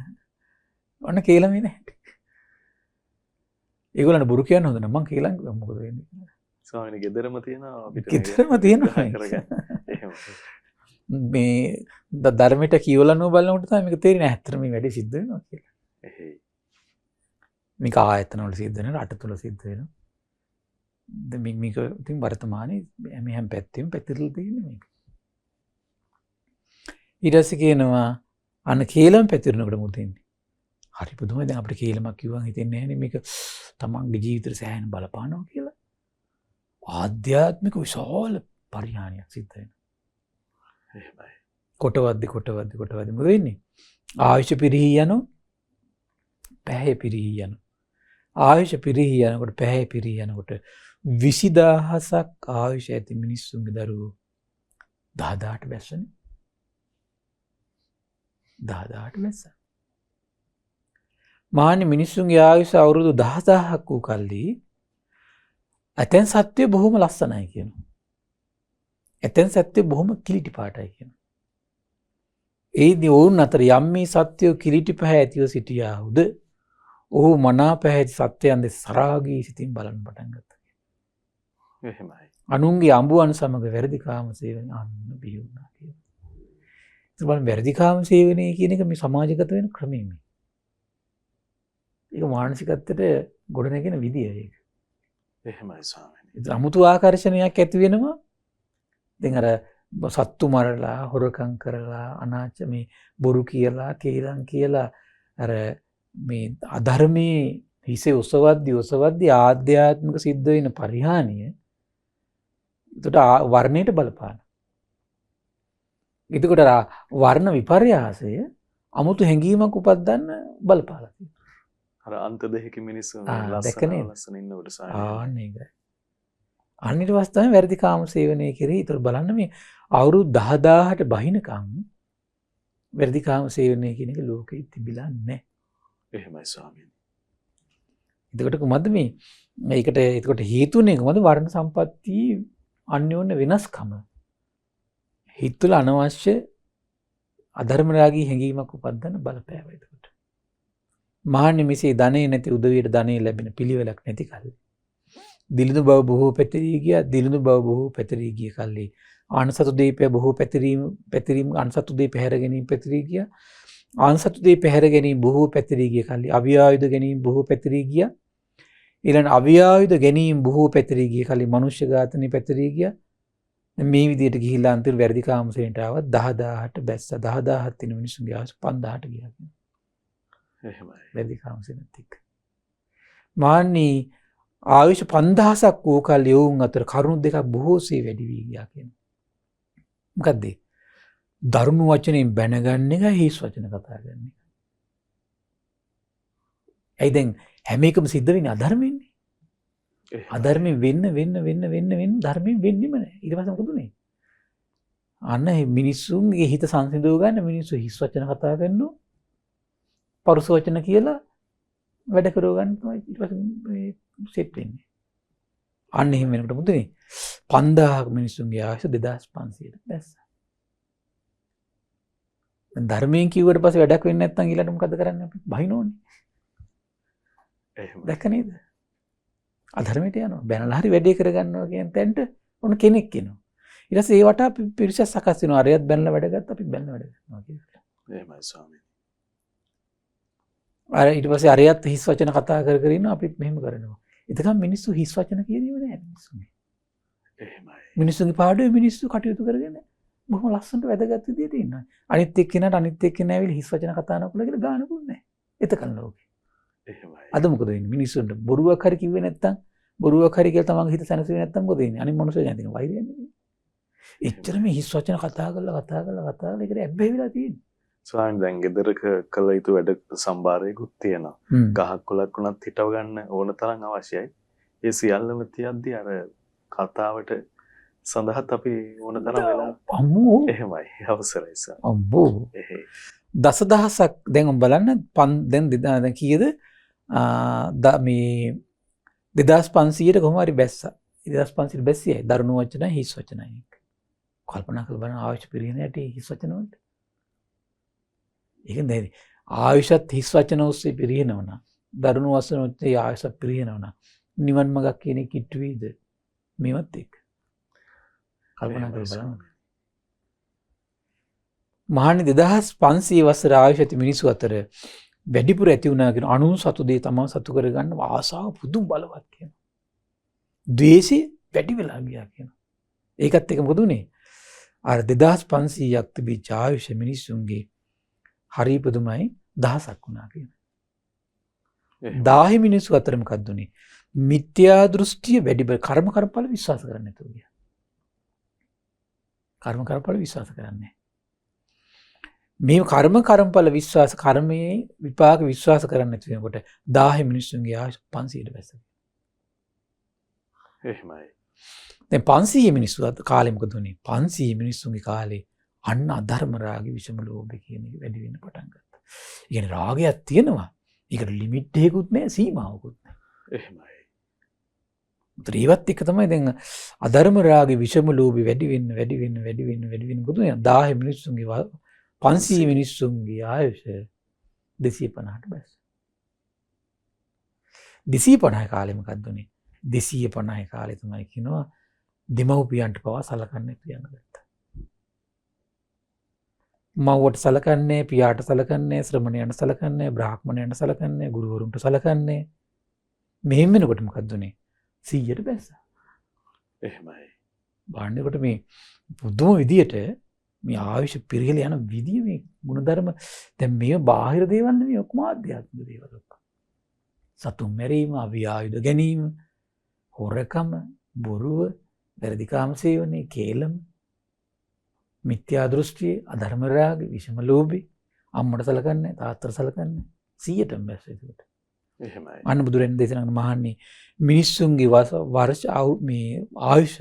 ඔන්න කේලමේ නැහැ. ඒගොල්ලන්ට බොරු කියන්න හොඳ නැහැ. මං කේලම් කිව්වා මොකද වෙන්නේ? ස්වාමීනි ගෙදරම තියෙනවා අපිට. ගෙදරම තියෙනවා. එහෙමයි. මේ ධර්මයට කියවලා නෝ බලනකොට තමයි මේක තේරෙන්නේ ඇත්තට මේ වැඩේ සිද්ධ වෙනවා කියලා. එහෙයි. මේක ආයතන වල සිද්ධ වෙනවා රට තුල සිද්ධ වෙනවා. දැන් මේක ඉතින් වර්තමානයේ මෙහෙම පැත්තෙන් පැතිරලා තියෙන්නේ මේක. ඊට පස්සේ කියනවා අන්න කේලම් පැතිරෙනකොට මොකද වෙන්නේ? හරි පුදුමයි දැන් අපිට කේලමක් කිව්වන් හිතෙන්නේ නැහැ නේ මේක තමන්ගේ ජීවිතේට සෑහෙන බලපානවා කියලා. ආධ්‍යාත්මික විශාල පරිහානියක් සිද්ධ වෙනවා. එහෙමයි. කොටවද්දි මොකද වෙන්නේ? ආයුෂ පිරිහි යනවා. පැහැ පිරිහි යනවා. ආයුෂ පිරිහි යනකොට පැහැ පිරිහි යනකොට 20000ක් ආයුෂ ඇති මිනිස්සුන්ගේ දරුවෝ 10000ට බැස්සනේ. 10000ට බැස්ස. මාන්නේ මිනිස්සුන්ගේ ආයුෂ අවුරුදු 10000ක් වූ කල්ලි ඇතැන් සත්වය බොහොම ලස්සනයි කියනවා. ඇතැන් සත්වය බොහොම කිලිටි පාටයි කියනවා. ඒදී ඔවුන් අතර යම් මේ සත්වය කිලිටි පැහැ ඇතිව සිටියාහුද ඔහු මනා පැහැති සත්වයන් දෙස සරාගී සිතින් බලන්න පටන් ගත්තා. එහෙමයි. අනුන්ගේ අඹුවන් සමග වැරදි කාම සේවනය අන්න බිහි වුණා කියලා. ඒක බලන්න වැරදි කාම සේවනය කියන එක මේ සමාජගත වෙන ක්‍රමය මේ. ඒක මානසිකත්වයට ගොඩනැගෙන විදිය ඒක. එහෙමයි ස්වාමීනි. ඒක අමුතු ආකර්ෂණයක් ඇති වෙනවා. දැන් අර සත්තු මරලා හොරකම් කරලා අනාච මේ බොරු කියලා කේලම් කියලා අර මේ අධර්මයේ හිසේ ඔසවද්දි ආධ්‍යාත්මික සිද්ධ වෙන පරිහානිය එතකොට වර්ණයට බලපාන. එතකොට වර්ණ විපර්යාසය අමුතු හැඟීමක් උපදින්න බලපාලා තියෙනවා. අර අන්ත දෙකක මිනිස්සු ලස්සන ඉන්නකොට ආන්න ඒකයි. අනිත් වස්තාවේ වැරදි කාම සේවනය කෙරෙහි ඒතර බලන්න මේ අවුරුදු 10000ට බහිනකම් වැරදි කාම සේවනය කියන එක ලෝකෙ තිබිලා නැහැ. එහෙමයි ස්වාමීනි. එතකොට කොහොමද මේ මේකට එතකොට හේතුනේ කොහොමද වර්ණ සම්පatti අන්‍යෝන්‍ය වෙනස්කම. හිත තුළ අනවශ්‍ය අධර්මරාගී හැඟීමක් උපදින්න බලපෑවා එතකොට. මහන්නේ මෙසේ ධනෙ නැති උදවියට ධනෙ ලැබෙන පිළිවෙලක් නැති කල්ලි. දිලිඳු බව බොහෝ පැතිරී ගියා. දිලිඳු බව බොහෝ පැතිරී ගිය කල්ලි ආනසතු දීපය බොහෝ පැතිරීම ආනසතු දීප පැහැර ගැනීම පැතිරී ගියා. ආනසතු දීප පැහැර ගැනීම බොහෝ පැතිරී ගිය කල්ලි අවියායුධ ගැනීම බොහෝ පැතිරී ගියා. ඊළඟ අවියායුධ ගැනීම බොහෝ පැතිරී ගිය කල්ලි මනුෂ්‍ය ඝාතනෙ පැතිරී ගියා. මේ විදිහට ගිහිල්ලා අන්තිම වැරදි කාමසේනට ආවත් 10000ට බැස්සා. 10000ක් තියෙන මිනිස්සුන්ගේ ආයුෂ 5000ට ගියා කියනවා. එහෙමයි. වැරදි කාමසේනත් එක්ක. මාන්නේ ආයුෂ 5000ක් වූ කල් යවුන් අතර කරුණු දෙකක් බොහෝසේ වැඩි වී ගියා කියනවා. මොකද්ද? දරුණු වචනෙන් බැනගන්න එක හිස් වචන කතා කරන එක. ඇයි දැන් හැම එකම සිද්ධ වෙන්නේ අධර්මයෙන්නේ? අධර්මයෙන් වෙන්න ධර්මයෙන් වෙන්නෙම නැහැ. ඊට පස්සේ මොකද උනේ? අන්න මිනිස්සුන්ගේ හිත සංසිඳව ගන්න මිනිස්සු හිස් වචන කතා කරනවා. පරුස වචන කියලා වැඩ කරව ගන්න තමයි ඊට පස්සේ සෙට් වෙන්නේ. අන්න එහෙම වෙනකොට මොකද වෙන්නේ? 5000ක මිනිස්සුන්ගේ ආයුෂ 2500ට දැස්සා. දැන් ධර්මයෙන් කිව්වට පස්සේ වැඩක් වෙන්නේ නැත්නම් ඊළඟට මොකද කරන්නේ අපි? බහිනෝනේ. එහෙමයි. දැක්ක නේද? අධර්මයට යනවා. බැනලා හරි වැඩේ කරගන්නවා කියන තැනට ඔන්න කෙනෙක් එනවා. ඊට පස්සේ ඒ වටා පිරිස සකස් වෙනවා. අරයත් බැනලා වැඩ ගත්තා අපිත් බැනලා වැඩ කරනවා කියලා. එහෙමයි ස්වාමීනි. අර ඊට පස්සේ අරයත් හිස් වචන කතා කර ඉන්නවා අපිත් මෙහෙම කරනවා. එතකම් මිනිස්සු හිස් වචන කියනේම නෑ මිනිස්සුන්ගේ. එහෙමයි. මිනිස්සුන්ගේ පාඩුවේ මිනිස්සු කටයුතු කරගෙන බොහොම ලස්සනට වැදගත් විදියට ඉන්නවා. අනිත් එක්කෙනාට අනිත් එක්කෙනා ඇවිල්ලා හිස් වචන කතා නොකලා කියලා ගානකුත් නෑ. එතකන් ලෝකේ. එහෙමයි. අද මොකද වෙන්නේ? මිනිස්සුන්ට බොරුවක් හරි කිව්වේ නැත්තම් බොරුවක් හරි කියලා තමන්ගේ හිත සැනසෙන්නේ නැත්තම් මොකද වෙන්නේ? අනිත් මනුස්සයෝ දැන් තියෙන වෛරයන්නේ නෙමෙයි. එච්චර මේ හිස් වචන කතා කරලා ඒකට ඇබ්බැහි වෙලා තියෙන්නේ. ස්වාමීන් දැන් ගෙදරක කළ යුතු වැඩ සම්භාරයකුත් තියෙනවා. ගහක් කොලක් වුණත් හිටව ගන්න ඕන තරම් අවශ්‍යයි. ඒ සියල්ලම තියද්දී අර කතාවට සඳහත් අපි ඕන තරම් වෙලා අම්මෝ එහෙමයි අවසරයි සර්. අම්බෝ එහෙයි. දසදහසක් දැන් බලන්න දැන් කීයද මේ 2500ට කොහොම හරි බැස්සා. 2500ට බැස්සියයි දරුණු වචනයි හිස් වචනයි. කල්පනා කරලා බලන්න ආයුෂ පිරින ඇටි හිස් වචන වලට. ඒක නේද? ආයුෂත් හිස් වචන ඔස්සේ පිරිනවන. දරුණු වචන ඔස්සේ ආයුෂ පිරිනවන. නිවන් මඟක් කියන කිට්ටු වේද? මේවත් එක්ක. කල්පනා කරලා බලන්න. මහන්නේ 2500 වසර ආයුෂ ඇති මිනිස්සු අතර වැඩිපුර ඇති වුණා කියන අනුන් සතු දේ තමයි සතු කරගන්න ආසාව පුදුම බලවත් කියනවා. ද්වේෂය වැඩි වෙලා ගියා කියනවා. ඒකත් එක මොකද උනේ? අර 2500ක් තිබිච්ච ආයුෂ මිනිස්සුන්ගේ හරි පුදුමයි 1000ක් වුණා කියනවා. 1000 මිනිස්සු අතර මොකක්ද උනේ? මිත්‍යා දෘෂ්ටිය වැඩි කර්ම කරපල විශ්වාස කරන්නේ නැතුව ගියා. කර්ම කරපල විශ්වාස කරන්නේ මේ කර්මඵල විශ්වාස කර්මයේ විපාක විශ්වාස කරන්නේ නැති වෙනකොට 1000 මිනිස්සුන්ගේ ආයුෂ 500ට බැස්සා. එහෙමයි. දැන් 500 මිනිස්සු කාලෙ මොකද උනේ? 500 මිනිස්සුන්ගේ කාලේ අන්න අධර්ම රාගය විෂම ලෝභය කියන එක වැඩි වෙන්න පටන් ගත්තා. ඒ කියන්නේ රාගයක් තියෙනවා. ඒකට ලිමිට් එකකුත් නැහැ, සීමාවකුත් නැහැ. එහෙමයි. ඒවත් එක තමයි දැන් අධර්ම රාගය විෂම ලෝභය වැඩි වෙන්න මොකද 1000 මිනිස්සුන්ගේ 500 මිනිස්සුන්ගේ ආයුෂ 250ට බැස්ස. 250 කාලෙ මොකක්ද උනේ? 250 කාලේ තමයි කියනවා දෙමව්පියන්ට පවා සලකන්නේ පියන්න ගත්තා. මව්වට සලකන්නේ, පියාට සලකන්නේ, ශ්‍රමණයන්ට සලකන්නේ, බ්‍රාහ්මණයන්ට සලකන්නේ, ගුරුවරුන්ට සලකන්නේ. මෙහෙම වෙනකොට මොකක්ද උනේ? 100ට බැස්සා. එහෙමයි. බාන්නකොට මේ පුදුම විදියට මේ ආයුෂ පිරිහල යන විදිය මේ ගුණධර්ම දැන් මේ බාහිර දේවල් නෙමෙයි ඔක්කොම ආධ්‍යාත්මික දේවල් ඔක්කොම. සතුන් මැරීම, අවියායුධ ගැනීම, හොරකම, බොරුව, වැරදි කාමසේවනයේ, කේලම, මිත්‍යා දෘෂ්ටිය, අධර්ම රාගය, විෂම ලෝභය, අම්මට සලකන්නේ, තාත්තට සලකන්නේ 100ටම බැස්ස ඒකට. එහෙමයි. අන්න බුදුරජාණන් දේශනා කරන මහන්නේ මිනිස්සුන්ගේ වර්ෂ මේ ආයුෂ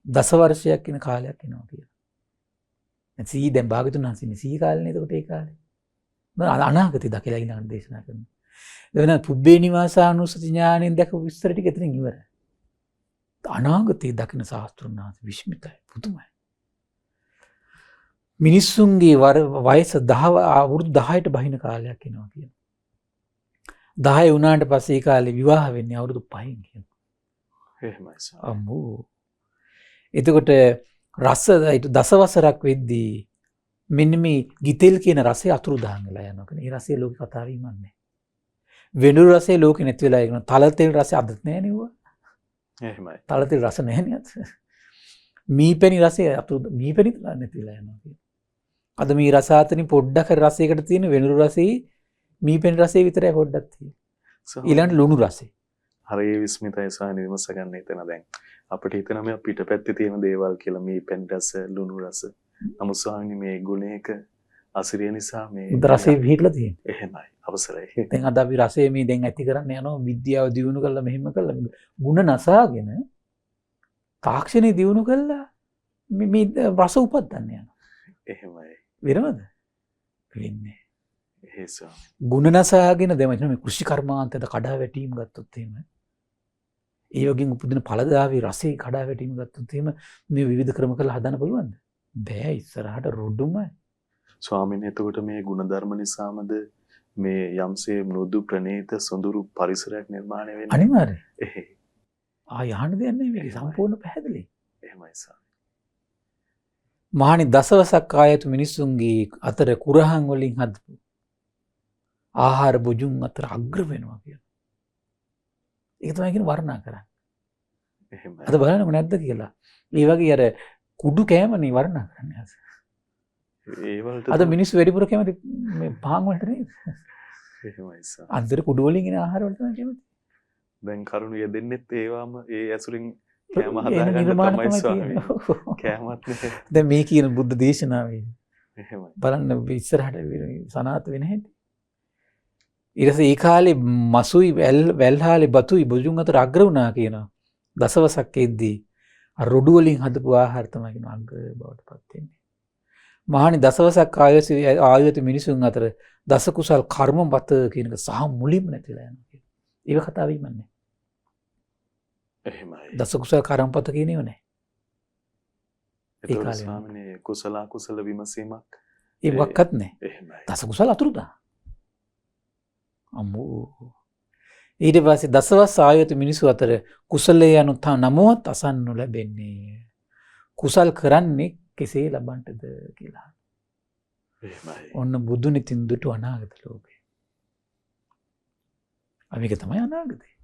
දස වර්ෂයක් වෙන කාලයක් එනවා කියලා. සී දැන් භාගතුන් වහන්සේ සී කාලනේ එතකොට ඒ කාලේ. අනාගතේ දකලා ඊළඟට දේශනා කරනවා. එවන පුබ්බේ නිවාසානුස්සති ඥාණයෙන් දැකපු විස්තර ටික එතනින් ඉවරයි. අනාගතේ දකින ශාස්ත්‍රුන් වහන්සේ විශ්මිතයි, පුදුමයි. මිනිස්සුන්ගේ වයස 10 අවුරුදු 10ට බහින කාලයක් එනවා කියනවා. 10 වුණාට පස්සේ ඒ කාලේ විවාහ වෙන්නේ අවුරුදු 5න් කියනවා. එහෙමයි සර්. අම්මෝ. එතකොට රස දසවසරක් වෙද්දී මෙන්න මේ ගිතෙල් කියන රසය අතුරුදහන් වෙලා යනවා. ඒ රසය ලෝකේ කතාවේ ඉන්නන්නේ. වෙඬු රසය ලෝකේ නැති වෙලා යනවා. තල තෙල් රසය අදත් නැහැ නේ වුණා. එහෙමයි. තල තෙල් රස නැහැ නේද? මීපැණි රසය මීපැණි නැති වෙලා යනවා. අද මේ රස අතරින් පොඩ්ඩක් රසයකට තියෙන වෙඬු රසෙයි මීපැණි රසෙයි විතරයි පොඩ්ඩක් තියෙන්නේ. ඊළඟ ලුණු රසෙ. හරිය විස්මිතයි සාහන විමස ගන්න හිතන දැන් අපිට හිතන මේ පිටපැත්තේ තියෙන දේවල් කියලා මේ පෙන් රස ලුණු රස නමුත් ස්වාමීනි මේ ගුණයක අසිරිය නිසා මේ රසෙ විහිදලා තියෙන්නේ. එහෙමයි අවසරයි. දැන් අද අපි රසය මේ දැන් ඇති කරන්න යනවා විද්‍යාව දියුණු කරලා මෙහෙම කරලා ಗುಣ නසාගෙන තාක්ෂණය දියුණු කරලා මේ රස උපදින්න යනවා. එහෙමයි. වෙනවද? වෙන්නේ. එහෙසම්. ಗುಣ නසාගෙන දැන් මේ කෘෂි කර්මාන්තයට කඩා වැටීම් ගත්තොත් එහෙම ඒ වගේ උපදින ඵලදාවේ රසයේ කඩා වැටීම ගත්තොත් එහෙම මේ විවිධ ක්‍රම කරලා හදන්න පුළුවන්ද? බෑ ඉස්සරහට රොඩුමයි. ස්වාමීන් එතකොට මේ ಗುಣධර්ම නිසාමද මේ යම්සේ මෘදු ප්‍රණීත සොඳුරු පරිසරයක් නිර්මාණය වෙන්නේ? අනිවාර්යයෙන්. එහෙ. යහන දෙයක් නෙමෙයි මේක සම්පූර්ණ පැහැදිලි. එහෙමයි සාමි. මහණි දසවසක් ආයතු මිනිසුන්ගේ අතර කුරහන් වලින් හදපු ආහාර බුජුන් අතර අග්‍ර වෙනවා කියන. ඒක තමයි කියන වර්ණනා කරන්නේ. එහෙමයි. අද බලන්නකො නැද්ද කියලා. මේ වගේ අර කුඩු කෑමනේ වර්ණනා කරන්නේ අද. ඒ වලට අද මිනිස්සු වැඩිපුර කැමති මේ පහන් වලට නේද? එහෙමයි සාමි. අන්තර කුඩු වලින් එන ආහාර වලට තමයි කැමති. දැන් කරුණු යෙදෙන්නෙත් ඒවාම ඒ ඇසුරින් කෑම හදාගන්න තමයි ස්වාමී. කෑමත් නේ. දැන් මේ කියන බුද්ධ දේශනාවේ එහෙමයි. බලන්න ඉස්සරහට සනාත වෙන හැටි. ඊට පස්සේ ඒ කාලේ මසුයි වැල්හාලේ බතුයි බුදුන් අතර අග්‍ර වුණා කියනවා. දසවසක් එද්දී අර රොඩු වලින් හදපු ආහාර තමයි කියන අග්‍ර බවට පත් වෙන්නේ. මහණි දසවසක් ආයුත මිනිසුන් අතර දස කුසල් කර්මපත කියන එක සහ මුලින්ම නැතිලා යනවා කියන. ඒක කතාවෙ ඉන්නේ. එහෙමයි. දස කුසල කර්මපත කියනේව නැහැ. ඒක ස්වාමීනි කුසල කුසල විමසීමක් ඒ වක්කත් නැහැ. එහෙමයි. දස කුසල අතුරුදා. අම්මෝ. ඊට පස්සේ දසවස් ආයත මිනිසු අතර කුසලයේ යනු නමවත් අසන්නු ලැබෙන්නේ. කුසල් කරන්නේ කෙසේ ලබන්නද කියලා. එහෙමයි. ඔන්න බුදුනිතින් දුටු අනාගත ලෝකේ. මේක තමයි අනාගතේ.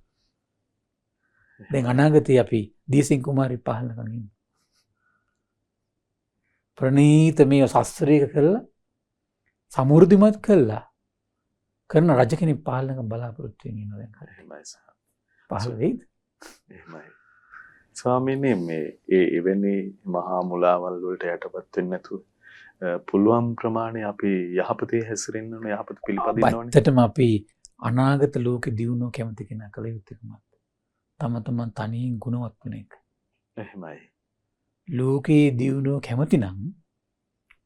දැන් අනාගතේ අපි දීසින් කුමාරි පහලනකන් ඉන්නේ. ප්‍රණීත මේ ශාස්ත්‍රීය කළා සමෘද්ධිමත් කළා කරන රජ කෙනෙක් පහලනකන් බලාපොරොත්තු වෙන ඉන්නවා දැන් හරියට. එහෙමයි සාමි. පහල වෙයිද? එහෙමයි. ස්වාමීනි මේ එවැනි මහා මුලාවල් වලට යටපත් වෙන්නේ නැතුව පුළුවන් ප්‍රමාණය අපි යහපතේ හැසිරෙන්න ඕනේ යහපත පිළිපදින්න ඕනේ. ඇත්තටම අපි අනාගත ලෝකෙ දියුණුව කැමති කෙනා කළ යුත්තේ කොහොමද? තම තමන් තනියෙන් ගුණවත් වෙන එක. එහෙමයි. ලෝකේ දියුණුව කැමති නම්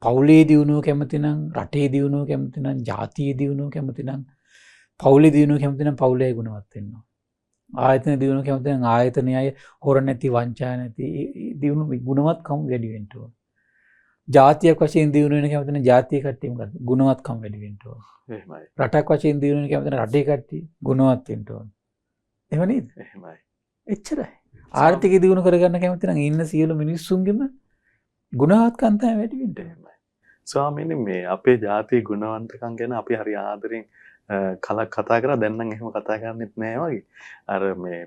පවුලේ දියුණුව කැමති නම් රටේ දියුණුව කැමති නම් ජාතියේ දියුණුව කැමති නම් පවුලේ දියුණුව කැමති නම් පවුලේ ගුණවත් වෙන්න ඕන. ආයතන දියුණුව කැමති නම් ආයතනයේ අය හොර නැති වංචා නැති දියුණුව ගුණවත්කම් වැඩි වෙන්න ඕන. ජාතියක් වශයෙන් දියුණු වෙන කැමති නම් ජාතිය කට්ටියම ගුණවත්කම් වැඩි වෙන්න ඕන. එහෙමයි. රටක් වශයෙන් දියුණු වෙන කැමති නම් රටේ කට්ටිය ගුණවත් වෙන්න ඕන. එහෙම නේද? එහෙමයි. එච්චරයි. ආර්ථිකය දියුණු කරගන්න කැමති නම් ඉන්න සියලු මිනිස්සුන්ගෙම ගුණවත්කම් තමයි වැඩි වෙන්නේ. ස්වාමීනි මේ අපේ ජාතිය ගුණවන්තකම් ගැන අපි හරි ආදරෙන් කලක් කතා කරා. දැන් නම් එහෙම කතා කරන්නෙත් නෑ වගේ. අර මේ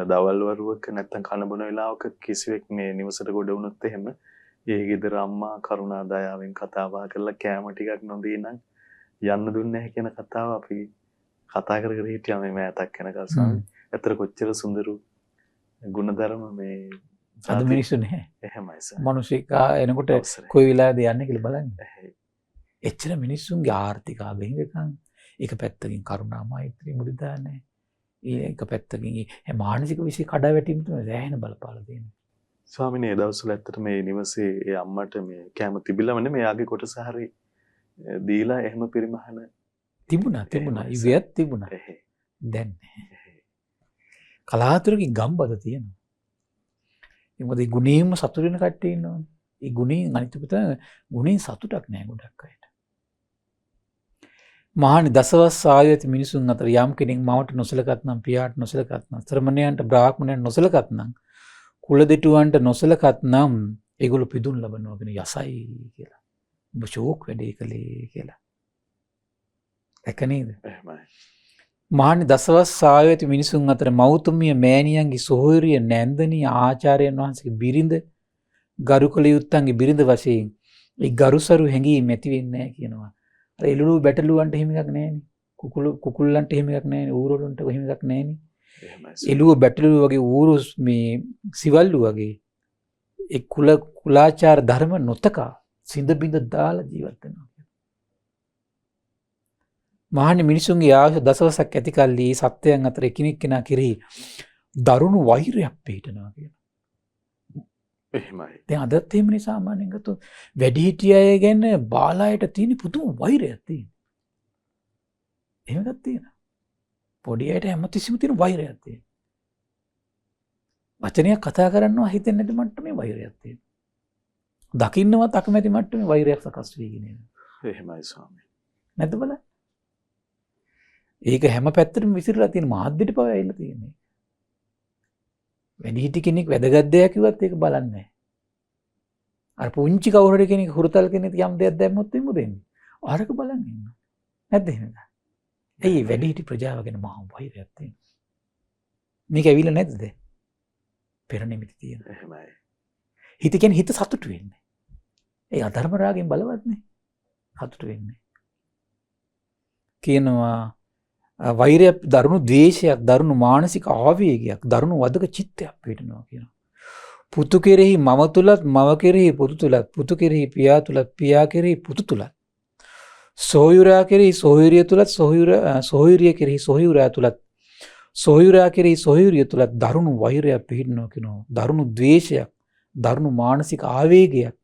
දවල් වරුවක නැත්තම් කන බොන වෙලාවක කිසිවෙක් මේ නිවසට ගොඩ වුණොත් එහෙම ඒ ගෙදර අම්මා කරුණා දයාවෙන් කතා බහ කරලා කෑම ටිකක් නොදී නම් යන්න දුන්නේ නැහැ කියන කතාව අපි කතා කර කර හිටියා මේ මෑතක් වෙනකල් ස්වාමීනි. ඇත්තට කොච්චර සුන්දරු ගුණධර්ම මේ අද මිනිස්සු නැහැ. එහෙමයි සර්. මිනිස්සෙකා එනකොට කොයි වෙලාවද යන්නේ කියලා බලන්න. එච්චර මිනිස්සුන්ගේ ආර්ථික අභිංගකම් එක පැත්තකින් කරුණා මෛත්‍රී මුදිතා නැහැ. ඒක පැත්තකින් මානසික විශ්ේ කඩාවැටීම් තමයි සෑහෙන බලපාලා තියෙන්නේ. ස්වාමීනි ඒ දවස්වල ඇත්තට මේ නිවසේ ඒ අම්මට මේ කැම තිබිලම නෙමෙයි යාගේ කොටස හරි දීලා එහෙම පරිමහන තිබුණා ඉවියත් තිබුණා. දැන් නැහැ. කලාතුරකින් ගම්බද තියෙනවා. ඒ මොකද ඒ ගුණීන්ම සතුට වෙන කට්ටිය ඉන්නවනේ. ඒ ගුණීන් අනිත් පුතේ ගුණීන් සතුටක් නැහැ ගොඩක් අයට. මහානි දසවස් ආයු ඇති මිනිසුන් අතර යම් කෙනෙක් මවට නොසලකත් නම් පියාට නොසලකත් නම් ශ්‍රමණයන්ට බ්‍රාහ්මණයන්ට නොසලකත් නම් කුල දෙටුවන්ට නොසලකත් නම් ඒගොල්ලෝ පිදුම් ලබනවා කියන යසයි කියලා. ඔබ ෂෝක් වැඩේ කළේ කියලා. ඒක නේද? එහෙමයි. මහානි දසවස් ආයු ඇති මිනිසුන් අතර මෞතුමිය මෑණියන්ගේ සොහොයුරිය නැන්දනී ආචාර්යයන් වහන්සේගේ බිරිඳ ගරු කළ යුත්තන්ගේ බිරිඳ වශයෙන් ඒ ගරුසරු හැඟීම් ඇති වෙන්නේ නැහැ කියනවා. එළුළු බැටළුවන්ට එහෙම එකක් නැහැනේ. කුකුල්ලන්ට එහෙම එකක් නැහැනේ. ඌරවලුන්ට එහෙම එකක් නැහැනේ. එළුව බැටළුව වගේ ඌරු මේ සිවල්ලු වගේ ඒ කුලාචාර ධර්ම නොතකා සිඳ බිඳ දාලා ජීවත් වෙනවා. මහානි මිනිසුන්ගේ ආයුෂ දසවසක් ඇති කල්ලි සත්‍යයන් අතර එකිනෙක කෙනා කෙරෙහි දරුණු වෛරයක් පිහිටනවා කියනවා. එහෙමයි. දැන් අදත් එහෙමනේ සාමාන්‍යයෙන් ගත්තොත් වැඩිහිටිය අය ගැන බාලයට තියෙන පුදුම වෛරයක් තියෙනවා. එහෙම එකක් තියෙනවා. පොඩි අයට හැමතිස්සෙම තියෙන වෛරයක් තියෙනවා. වචනයක් කතා කරනවා හිතෙන්නේ නැති මට්ටමේ වෛරයක් තියෙනවා. දකින්නවත් අකමැති මට්ටමේ වෛරයක් සකස් වෙගෙන යනවා. එහෙමයි ස්වාමී. නැද්ද බලන්න? ඒක හැම පැත්තටම විසිරලා තියෙන මාධ්‍යෙට පව ඇවිල්ලා තියෙන්නේ. වැඩිහිටි කෙනෙක් වැදගත් දෙයක් කිව්වත් ඒක බලන්නේ නැහැ. අර පුංචි කවුරු හරි කෙනෙක් හුරුතල් කෙනෙක් යම් දෙයක් දැම්මොත් එමු දෙන්නේ. අරක බලන් ඉන්නවා. නැද්ද එහෙමද? ඇයි වැඩිහිටි ප්‍රජාව ගැන මහා වෛරයක් තියෙනවා. මේක ඇවිල්ලා නැද්ද? පෙර නිමිති තියෙන. එහෙමයි. හිත කියන්නේ හිත සතුටු වෙන්නේ. ඒ අධර්ම රාගයෙන් බලවත් නේ. සතුටු වෙන්නේ. කියනවා වෛරයක් දරුණු ද්වේෂයක් දරුණු මානසික ආවේගයක් දරුණු වදක චිත්තයක් පිටනවා කියනවා. පුතු කෙරෙහි මව තුලත් මව කෙරෙහි පුතු තුලත් පුතු කෙරෙහි පියා තුලත් පියා කෙරෙහි පුතු තුලත් සොහොයුරා කෙරෙහි සොහොයුරිය තුලත් සොහොයුරිය කෙරෙහි සොහොයුරා තුලත් සොහොයුරා කෙරෙහි සොහොයුරිය තුලත් දරුණු වෛරයක් පිටනවා කියනවා. දරුණු ද්වේෂයක් දරුණු මානසික ආවේගයක්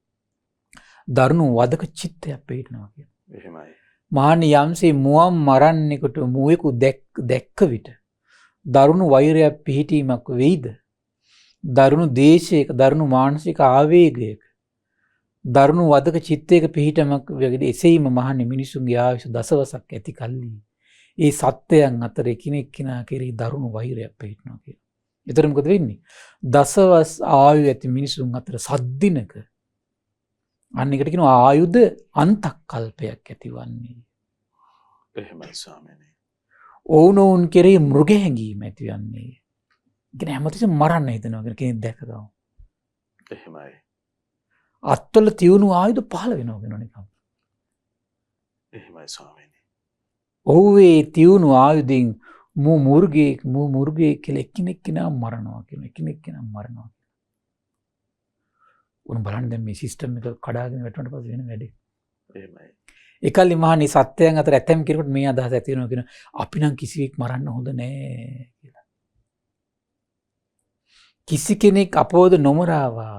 දරුණු වදක චිත්තයක් පිටනවා කියනවා. එහෙමයි. මහානි යම්සේ මුවන් මරන්නෙකුට මුවෙකු දැක්ක විට දරුණු වෛරයක් පිහිටීමක් වෙයිද? දරුණු දේශයක දරුණු මානසික ආවේගයක දරුණු වදක චිත්තයක පිහිටමක් වේද? එසේම මහානි මිනිසුන්ගේ ආයුෂ දසවසක් ඇති කල්ලි ඒ සත්‍යයන් අතර එකිනෙක කෙනා කෙරෙහි දරුණු වෛරයක් පිහිටනවා කියලා. ඒතර මොකද වෙන්නේ? දසවස් ආයු ඇති මිනිසුන් අතර සද්දිනක අන්න එකට කියනවා ආයුධ අන්තක්කල්පයක් ඇතිවන්නේ. එහෙමයි ස්වාමීනි. ඔවුනොවුන් කෙරෙහි මෘග හැඟීම ඇතිවන්නේ. කියන්නේ හැමතිස්සෙම මරන්න හිතනවා කියන කෙනෙක් දැක ගමු. එහෙමයි. අත්වල තියුණු ආයුධ පහළ වෙනවා කියනවා නිකම්. එහෙමයි ස්වාමීනි. ඔහුවේ තියුණු ආයුධින් මුර්ගේ කියලා එකිනෙක කෙනා මරනවා කියන එකිනෙක කෙනා මරනවා. උන් බලන්න දැන් මේ සිස්ටම් එක කඩාගෙන වැටුණාට පස්සේ වෙන වැඩේ. එහෙමයි. ඒකල්ලි මහානි සත්‍යයන් අතර ඇතැම් කෙනෙකුට මේ අදහස ඇති වෙනවා කියන අපි නම් කිසිවෙක් මරන්න හොඳ නෑ කියලා. කිසි කෙනෙක් අපෝද නොමරාවා.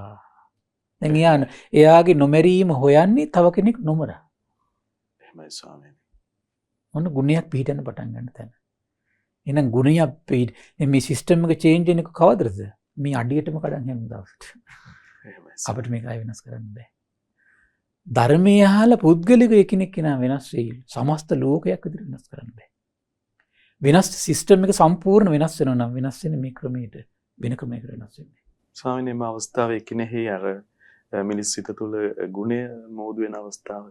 දැන් එයාගේ නොමරීම හොයන්නේ තව කෙනෙක් නොමරා. එහෙමයි ස්වාමීනි. මොන ගුණයක් පිළිටන්න පටන් ගන්න තැන. එහෙනම් ගුණයක් මේ සිස්ටම් එක චේන්ජ් වෙන්නේ කවදද? මේ අඩියටම කඩන් යන දවසට. අපිට මේක ආයෙ වෙනස් කරන්න බෑ. ධර්මයේ අහලා පුද්ගලික එකිනෙක කෙනා වෙනස් වෙයි. සමස්ත ලෝකයක් විදිහට වෙනස් කරන්න බෑ. වෙනස් සිස්ටම් එක සම්පූර්ණ වෙනස් වෙනවා නම් වෙනස් වෙන්නේ මේ ක්‍රමයට. වෙන ක්‍රමයකට වෙනස් වෙන්නේ. ස්වාමීනි මේ අවස්ථාවේ කිනෙහි අර මිනිස් සිත තුළ ගුණය මෝදු වෙන අවස්ථාව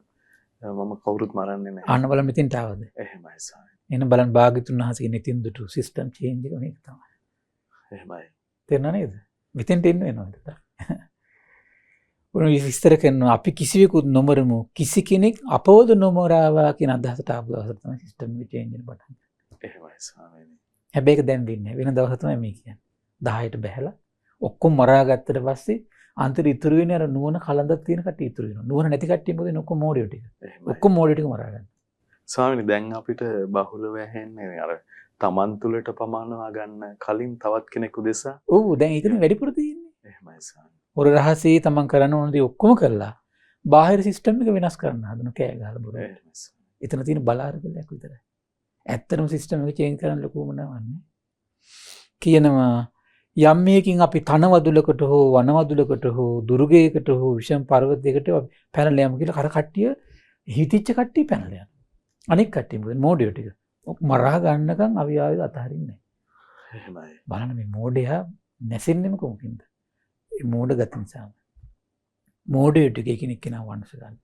මම කවුරුත් මරන්නේ නැහැ. අන්න බලන්න මෙතෙන්ට ආවද? එහෙමයි ස්වාමීනි. එන්න බලන්න භාග්‍යතුන් වහන්සේගේ නිතින් දුටු සිස්ටම් චේන්ජ් එක මේක තමයි. එහෙමයි. තේරුණා නේද? මෙතෙන්ට එන්න වෙනවා. උන් විස්තර කරනවා අපි කිසිවෙකුත් නොමරමු කිසි කෙනෙක් අපවද නොමරාවා කියන අදහසට ආපු දවසට තමයි සිස්ටම් එක චේන්ජ් වෙන්න පටන් ගන්නේ. එහෙමයි ස්වාමීනි. හැබැයි ඒක දැන් වෙන්නේ වෙන දවස් තමයි මේ කියන්නේ. 10ට බහැලා ඔක්කොම මරාගත්තට පස්සේ අන්තිර ඉතුරු වෙන්නේ අර නුවණ කලඳක් තියෙන කට්ටිය ඉතුරු වෙනවා. නුවණ නැති කට්ටිය මොකද වෙන්නේ? ඔක්කොම මෝඩයෝ ටික. ඔක්කොම මෝඩයෝ ටික මරා ගන්න. ස්වාමීනි දැන් අපිට බහුලව ඇහෙන්නේ අර තමන් තුළට පමානවා ගන්න කලින් තවත් කෙනෙකු දෙසා. ඔව් දැන් ඒකනේ වැඩිපුර තියෙන්නේ. එහෙමයි ස්වාමීනි. ඔර රහසේ තමන් කරන්න ඕන දේ ඔක්කොම කරලා බාහිර සිස්ටම් එක වෙනස් කරන්න හදන කෑ ගහලා බොරු. එතන තියෙන බලාරකලයක් විතරයි. ඇත්තටම සිස්ටම් එක චේන්ජ් කරන්න ලොකුම නවන්නේ. කියනවා යම් මේකින් අපි තනවදුලකට හෝ වනවදුලකට හෝ දුර්ගයකට හෝ විෂම පර්වතයකට පැනලා යමු කියලා කර කට්ටිය හිතිච්ච කට්ටිය පැනලා යනවා. අනෙක් කට්ටිය මොකද මෝඩයෝ ටික. මරා ගන්නකම් අවියාවද අතහරින්නේ නැහැ. එහෙමයි. බලන්න මේ මෝඩයා නැසෙන්නෙම කොහොමද? ඒ මෝඩ ගති නිසා. මෝඩයෝ ටික එකිනෙක කෙනා වංශ ගන්න.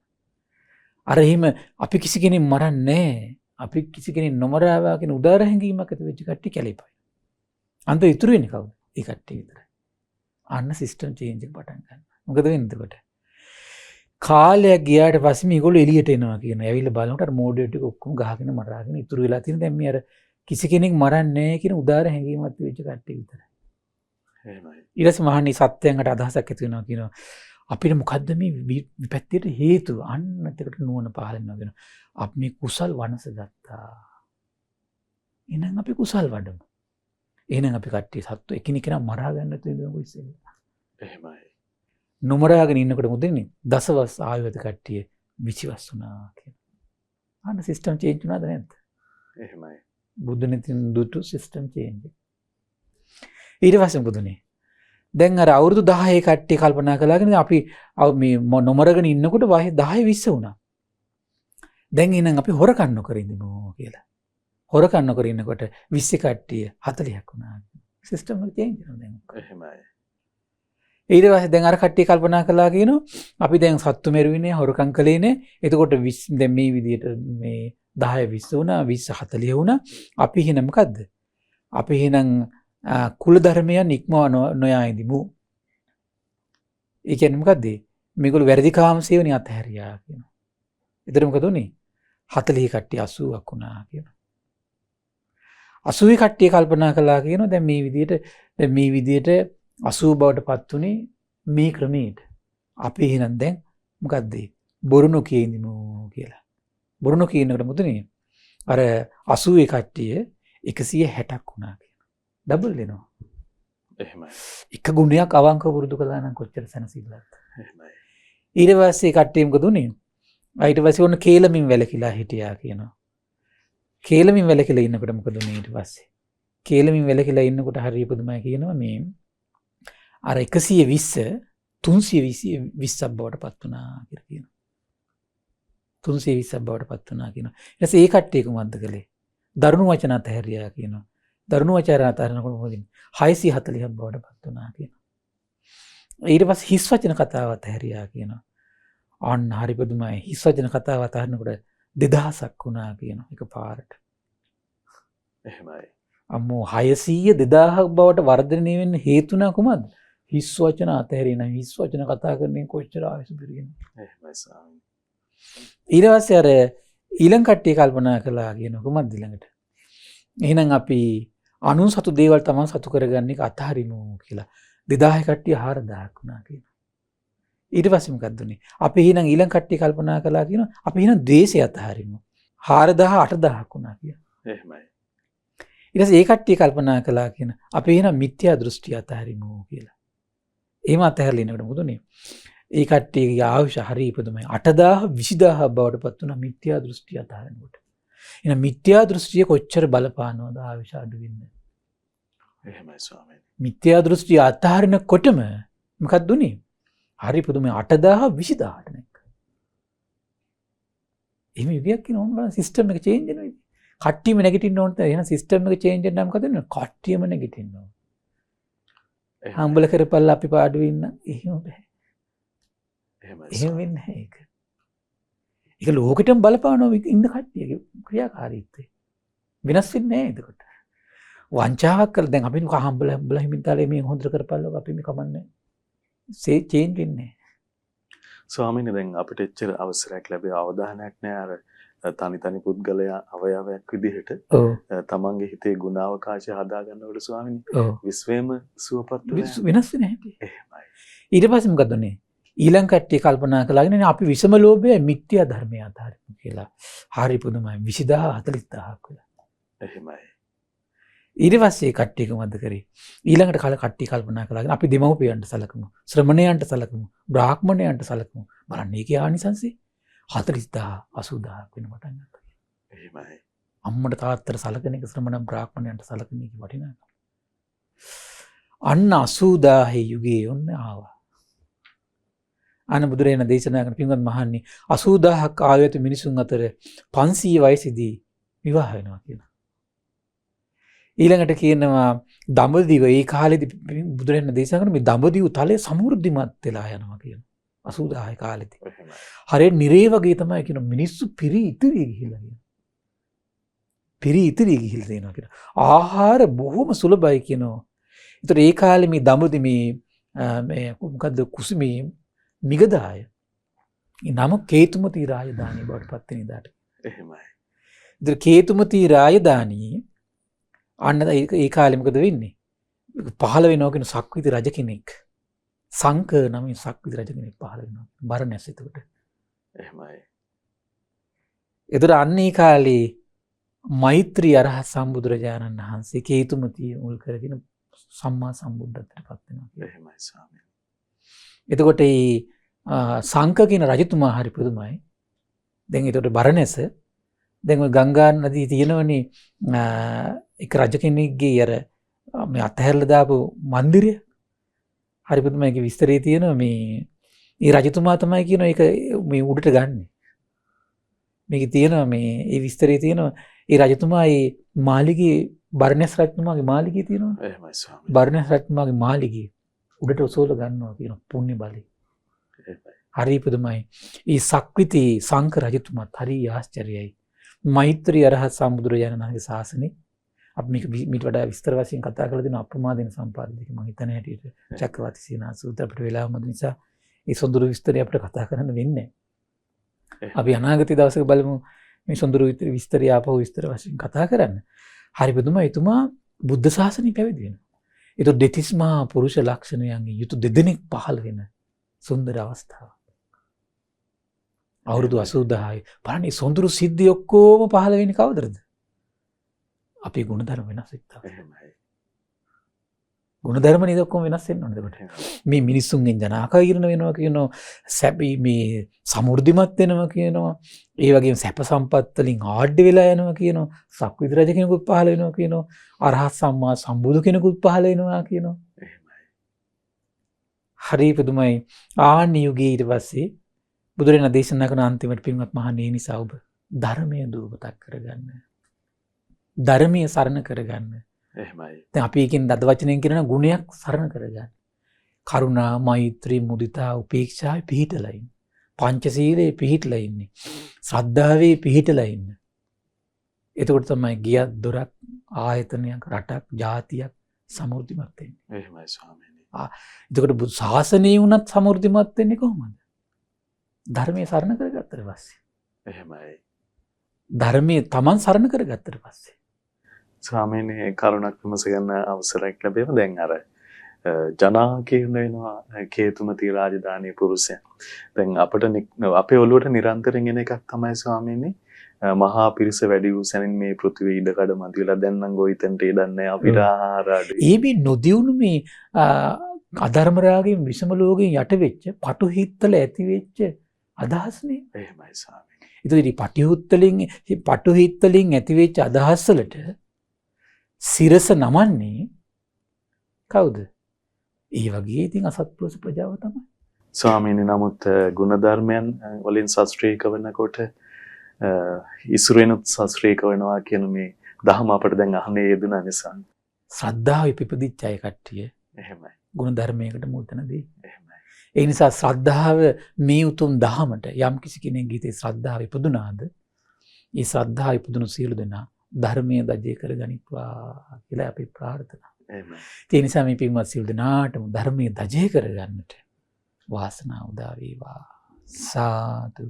අර එහෙම අපි කිසි කෙනෙක් මරන්නේ නැහැ. අපි කිසි කෙනෙක් නොමරාවා කියන උදාර හැඟීමක් ඇති වෙච්ච කට්ටිය කැලේපයි. අන්ත ඉතුරු වෙන්නේ කවුද? ඒ කට්ටිය විතරයි. අන්න සිස්ටම් චේන්ජ් එක පටන් ගන්නවා. මොකද වෙන්නේ එතකොට? කාලයක් ගියාට පස්සේ මේගොල්ලෝ එළියට එනවා කියනවා. ඇවිල්ලා බලනකොට අර මෝඩයෝ ටික ඔක්කොම ගහගෙන මරාගෙන ඉතුරු වෙලා තියෙන දැන් මේ අර කිසි කෙනෙක් මරන්නේ නැහැ කියන උදාර හැඟීමක් ඇති වෙච්ච කට්ටිය විතරයි. එහෙමයි. ඊට පස්සේ මහණනි සත්‍යයන්කට අදහසක් ඇති වෙනවා කියනවා. අපිට මොකද්ද මේ විපත්තියට හේතුව? අන්න එතකොට නුවණ පහළ වෙනවා කියනවා. අපි මේ කුසල් වනස ගත්තා. එහෙනම් අපි කුසල් වඩමු. එහෙනම් අපි කට්ටිය සත්තු එකිනෙකා මරා ගන්න තියෙනවා ඉස්සෙල්ලා. එහෙමයි. නොමරාගෙන ඉන්නකොට මොදෙන්නේ? දසවස් ආයුධ කට්ටිය 20 වස් වුණා කියන. අන්න සිස්ටම් චේන්ජ් වුණාද නැද්ද? එහෙමයි. බුදු නිතින් දුටු සිස්ටම් චේන්ජ්. ඊට පස්සේ බුදුනේ දැන් අර අවුරුදු 10 කට්ටිය කල්පනා කළාගෙන අපි මේ නොමරගෙන ඉන්නකොට වයස 10 20 වුණා. දැන් එහෙනම් අපි හොරකම් නොකර ඉඳමු කියලා. හොරකම් නොකර ඉන්නකොට 20 කට්ටිය 40ක් වුණා. සිස්ටම් එක චේන්ජ් වෙනවා දැන්. එහෙමයි. ඊට පස්සේ දැන් අර කට්ටිය කල්පනා කළා කියනවා අපි දැන් සත්තු මෙරුවිනේ හොරකම් කළේ නේ. එතකොට දැන් මේ විදිහට මේ 10 20 වුණා 20 40 වුණා. අපි එහෙනම් මොකද්ද? අපි එහෙනම් කුල ධර්මයන් ඉක්මවා නොයා ඉදිමු. ඒ කියන්නේ මොකද්ද? මේගොල්ලෝ වැරදි කාමසේවණි අතහැරියා කියනවා. එතන මොකද උනේ? 40 කට්ටිය 80ක් වුණා කියනවා. 80 කට්ටිය කල්පනා කළා කියනවා දැන් මේ විදිහට 80 බවට පත් උනේ මේ ක්‍රමයට. අපි එහෙනම් දැන් මොකද්ද? බොරු නොකිය ඉඳිමු කියලා. බොරු නොකිය ඉන්නකොට මුතුනේ අර 80 කට්ටිය 160ක් වුණා කියනවා. ඩබල් වෙනවා. එහෙමයි. එක ගුණයක් අවංකව පුරුදු කළා නම් කොච්චර සැනසෙල්ලක්ද? එහෙමයි. ඊට පස්සේ කට්ටිය මොකද උනේ? ඊට පස්සේ ඔන්න කේලමින් වැලකිලා හිටියා කියනවා. කේලමින් වැලකිලා ඉන්නකොට මොකද උනේ ඊට පස්සේ? කේලමින් වැලකිලා ඉන්නකොට හරිය පුදුමයි කියනවා මේ අර 120 320ක් බවට පත් වුණා කියලා කියනවා. 320ක් බවට පත් වුණා කියනවා. ඊට පස්සේ ඒ කට්ටිය කොහොමද කළේ? දරුණු වචන අතහැරියා කියනවා. දරුණු වචන අතහැරනකොට මොකද වෙන්නේ? 640ක් බවට පත් වුණා කියනවා. ඊට පස්සේ හිස් වචන කතාව අතහැරියා කියනවා. අන්න හරි පුදුමයි. හිස් වචන කතාව අතහැරනකොට 2000ක් වුණා කියනවා එකපාරට. එහෙමයි. අම්මෝ 600 2000ක් බවට වර්ධනය වෙන්න හේතු නා කොහමද? හිස් වචන අතහැරින හිස් වචන කතා කරන්නේ කොච්චර ආයස පිරියෙනවද? එහෙමයි ස්වාමීනි. ඊට පස්සේ අර ඊළඟ කට්ටිය කල්පනා කළා කියන කොහමද ඊළඟට? එහෙනම් අපි අනුන් සතු දේවල් තමයි සතු කරගන්න එක අතහරිමු කියලා 2000 කට්ටිය 4000ක් වුණා කියනවා. ඊට පස්සේ මොකක්ද උනේ? අපි එහෙනම් ඊළඟ කට්ටිය කල්පනා කළා කියනවා අපි එහෙනම් ද්වේෂය අතහරිමු. 4000 8000ක් වුණා කියලා. එහෙමයි. ඊට පස්සේ ඒ කට්ටිය කල්පනා කළා කියන අපි එහෙනම් මිත්‍යා දෘෂ්ටි අතහරිමු කියලා. එහෙම අතහැරලා ඉන්නකොට මොකද උනේ? ඒ කට්ටියගේ ආයුෂ හරිය පුදුමයි. 8000 20000 බවට පත් වුණා මිත්‍යා දෘෂ්ටි අතහරිනකොට. එහෙනම් මිත්‍යා දෘෂ්ටිය කොච්චර බලපානවද ආයුෂ අඩු වෙන්නේ? එහෙමයි ස්වාමීනි. මිත්‍යා දෘෂ්ටිය අතහරිනකොටම මොකක්ද උනේ? හරි පුදුමයි 8000 20000ට නැක්ක. එහෙම විදියක් කියන ඕන බලන්න සිස්ටම් එක චේන්ජ් වෙනවා. කට්ටියම නැගිටින්න ඕන තේ. එහෙනම් සිස්ටම් එක චේන්ජ් වෙන්න නම් මොකද වෙන්නේ? කට්ටියම නැගිටින්න ඕන. හම්බල කරපල්ලා අපි පාඩුවේ ඉන්න එහෙම බෑ. එහෙමයි එහෙම වෙන්නේ නැහැ ඒක. ඒක ලෝකෙටම බලපානවා ඉන්න කට්ටියගේ ක්‍රියාකාරීත්වය. වෙනස් වෙන්නේ නැහැ එතකොට. වංචාවක් කරලා දැන් අපි හම්බල හිමින්තාලේ මේ හොඳට කරපල්ලා අපි මේ කමන්නේ. චේන්ජ් වෙන්නේ නැහැ. ස්වාමීනි දැන් අපිට එච්චර අවසරයක් ලැබෙ අවධානයක් නෑ අර තනි පුද්ගලයා අවයවයක් විදිහට ඔව්. තමන්ගේ හිතේ ගුණාවකාශය හදා ගන්නකොට ස්වාමීනි ඔව්. විශ්වයම සුවපත් වෙනවා. වෙනස් වෙන්නේ නැහැ. එහෙමයි. ඊට පස්සේ මොකද උනේ? ඊළඟ කට්ටිය කල්පනා කළාගෙන අපි විසම ලෝභය මිත්‍යා ධර්මය අතහරිමු කියලා. හරි පුදුමයි 20000 40000ක් වෙලා. එහෙමයි. ඊට පස්සේ කට්ටියක මැද කරේ. ඊළඟට කට්ටිය කල්පනා කළාගෙන අපි දෙමව්පියන්ට සලකමු. ශ්‍රමණයන්ට සලකමු. බ්‍රාහ්මණයන්ට සලකමු. බලන්න ඒකේ ආනිසංසෙ 40000 80000ක් වෙන පටන් ගත්තා. එහෙමයි. අම්මට තාත්තට සලකන එක ශ්‍රමණ බ්‍රාහ්මණයන්ට සලකන එක වටිනාකම. අන්න 80000 යුගයේ ඔන්න ආවා. අන්න බුදුරජාණන් දේශනා කරන පින්වත් මහන්නේ 80000ක් ආයත මිනිසුන් අතර 500 වයසේදී විවාහ වෙනවා කියලා. ඊළඟට කියනවා දඹදිව ඒ කාලෙදී බුදුරජාණන් දේශනා කරන මේ දඹදිව තලයේ සමෘද්ධිමත් වෙලා යනවා කියනවා. 80000 කාලෙදී. එහෙමයි. හරියට නිරේ වගේ තමයි කියන මිනිස්සු පිරි ඉතිරි ගිහිල්ලා කියනවා. පිරි ඉතිරි ගිහිල්ලා දෙනවා කියනවා. ආහාර බොහොම සුලභයි කියනවා. ඒතර ඒ කාලේ මේ දඹදි මේ මොකද්ද කුසුමේ මිගදාය. ඒ නම කේතුමති රාජධානිය බවට පත් වෙන ඉදාට. එහෙමයි. ඒතර කේතුමති රාජධානිය අන්න ඒ කාලේ මොකද වෙන්නේ? පහළ වෙනවා කියන සක්විති රජ කෙනෙක්. සංක නමින් සක්විති රජ කෙනෙක් පහළ වෙනවා. බරණැස් එතකොට. එහෙමයි. ඒතර අන්න ඒ කාලේ මෛත්‍රී අරහත් සම්බුදුරජාණන් වහන්සේ කේතුමතිය මුල් කරගෙන සම්මා සම්බුද්ධත්වයට පත් වෙනවා. එහෙමයි ස්වාමීනි. එතකොට මේ සංක කියන රජතුමා හරි පුදුමයි. දැන් ඒතකොට බරණැස දැන් ඔය ගංගා නදී තියෙනවනේ එක රජ කෙනෙක්ගේ අර මේ අතහැරලා දාපු මන්දිරය. හරි පුදුමයි ඒකේ විස්තරය තියෙනවා මේ රජතුමා තමයි කියන එක මේ උඩට ගන්නෙ. මේකේ තියෙනවා මේ ඒ විස්තරය තියෙනවා ඒ රජතුමා ඒ මාලිගයේ බරණැස් රජතුමාගේ මාලිගය තියෙනවා. එහෙමයි ස්වාමීනි. බරණැස් රජතුමාගේ මාලිගය උඩට ඔසවල ගන්නවා කියන පුණ්‍ය බලය. එහෙමයි. හරි පුදුමයි. ඒ සක්විති සංක රජතුමාත් හරි ආශ්චර්යයි. මෛත්‍රී අරහත් සම්බුදුරජාණන් වහන්සේගේ ශාසනය අපි මේක මීට වඩා විස්තර වශයෙන් කතා කරලා දෙන අප්‍රමාදින සම්පාදනයක මම හිතන හැටියට චක්‍රවර්ති සීනාස සූත්‍ර අපිට වෙලාව මත නිසා ඒ සොඳුරු විස්තරය අපිට කතා කරන්න වෙන්නේ නැහැ. අපි අනාගතයේ දවසක බලමු මේ සොඳුරු විස්තරය ආපහු විස්තර වශයෙන් කතා කරන්න. හරි පුදුමයි. එතුමා බුද්ධ ශාසනය පැවිදි වෙනවා. ඒක දෙතිස් මහා පුරුෂ ලක්ෂණයන්ගෙන් යුතු දෙදෙනෙක් පහළ වෙන සුන්දර අවස්ථාවක්. අවුරුදු 80000යි. බලන්න මේ සොඳුරු සිද්ධි ඔක්කොම පහළ වෙන්නේ කවදද? අපේ ගුණධර්ම වෙනස් වෙච්චා. එහෙමයි. ගුණධර්ම නේද ඔක්කොම වෙනස් වෙන්න ඕනද කොට. මේ මිනිස්සුන්ගෙන් ජනාකීර්ණ වෙනවා කියනවා. සැපි මේ සමෘද්ධිමත් වෙනවා කියනවා. ඒ වගේම සැප සම්පත් වලින් ආඩ්‍ය වෙලා යනවා කියනවා. සක්විති රජ කෙනෙකුත් පහළ වෙනවා කියනවා. අරහත් සම්මා සම්බුදු කෙනෙකුත් පහළ වෙනවා කියනවා. එහෙමයි. හරි පුදුමයි. ආනි යුගයේ ඊට පස්සේ බුදුරජාණන් දේශනා කරන අන්තිමට පින්වත් මහණේ නිසා ඔබ ධර්මයේ දූපතක් කරගන්න. ධර්මයේ සරණ කරගන්න. එහෙමයි. දැන් අපි එකෙන් දද වචනෙන් කියන ගුණයක් සරණ කරගන්න. කරුණා, මෛත්‍රී, මුදිතා, උපේක්ෂා පිහිටලා ඉන්න. පංචශීලයේ පිහිටලා ඉන්නේ. ශ්‍රද්ධාවේ පිහිටලා ඉන්න. එතකොට තමයි ගියක් දොරක් ආයතනයක් රටක් ජාතියක් සමෘද්ධිමත් වෙන්නේ. එහෙමයි ස්වාමීනි. එතකොට බුදු ශාසනය වුණත් සමෘද්ධිමත් වෙන්නේ කොහොමද? ධර්මයේ සරණ කරගත්තට පස්සේ. එහෙමයි. ධර්මයේ Taman සරණ කරගත්තට පස්සේ. ස්වාමීනි කරුණක් විමස ගන්න අවසරයක් ලැබෙව. දැන් අර ජනාකීර්ණ වෙනවා කේතුමති රාජධානී පුරුෂයා. දැන් අපිට අපේ ඔළුවට නිරන්තරයෙන් එන එකක් තමයි ස්වාමීනි මහා පිරිස වැඩි වූ සැනින් මේ පෘථිවිය ඉඩකඩ මතුවලා දැන් නම් ගොවිතැන්ට ඉඩන්නේ අපිට ආහාර අඩුයි. ඒ මේ නොදියුණු මේ අධර්ම රාගයෙන් විෂම ලෝකයෙන් යට වෙච්ච පටු හිත්තල ඇති වෙච්ච අදහස්නේ. එහෙමයි ස්වාමීනි. ඒතකොට පටු හිත්තලින් ඇති වෙච්ච අදහස් වලට සිරස නමන්නේ කවුද? ඒ වගේ ඉතින් අසත්පුරුෂ ප්‍රජාව තමයි. ස්වාමීනි නමුත් ගුණධර්මයන් වලින් ශාස්ත්‍රීයක වෙනකොට ඉසුරෙනුත් ශාස්ත්‍රීයක වෙනවා කියන මේ දහම අපිට දැන් අහන්නේ යෙදුනා නිසා. ශ්‍රද්ධාව ඉපදිච්ච අය කට්ටිය. එහෙමයි. ගුණ ධර්මයකට මුල් තැන දී. ඒ නිසා ශ්‍රද්ධාව මේ උතුම් දහමට යම් කිසි කෙනෙක් ගීතේ ශ්‍රද්ධාව ඉපදුනාද ඒ ශ්‍රද්ධාව ඉපදුණු සියලු දෙනා ධර්මයේ දජය කරගනිත්වා කියලා අපි ප්‍රාර්ථනා. ඒ නිසා මේ පින්වත් සියලු දෙනාටම ධර්මයේ දජය කරගන්නට වාසනාව උදා වේවා. සාදු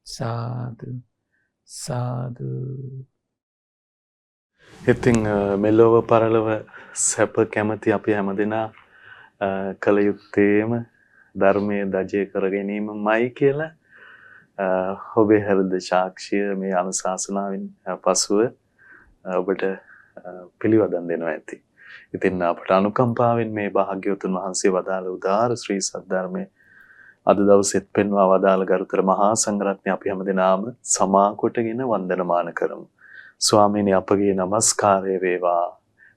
සාදු සාදු. ඉතින් මෙලොව පරලොව සැප කැමති අපි හැමදෙනා කල යුත්තේම ධර්මයේ දජය කර ගැනීමමයි කියලා ඔබේ හෘද සාක්ෂිය මේ අනුශාසනාවෙන් පසුව ඔබට පිළිවදන් දෙනවා ඇති. ඉතින් අපට අනුකම්පාවෙන් මේ භාග්‍යවතුන් වහන්සේ වදාළ උදාාර ශ්‍රී සද්ධර්මයේ අද දවසෙත් පෙන්වා වදාළ ගරුතර මහා සංඝරත්නය අපි හැමදෙනාම සමා කොටගෙන වන්දනමාන කරමු. ස්වාමීනි අපගේ নমස්කාරය වේවා.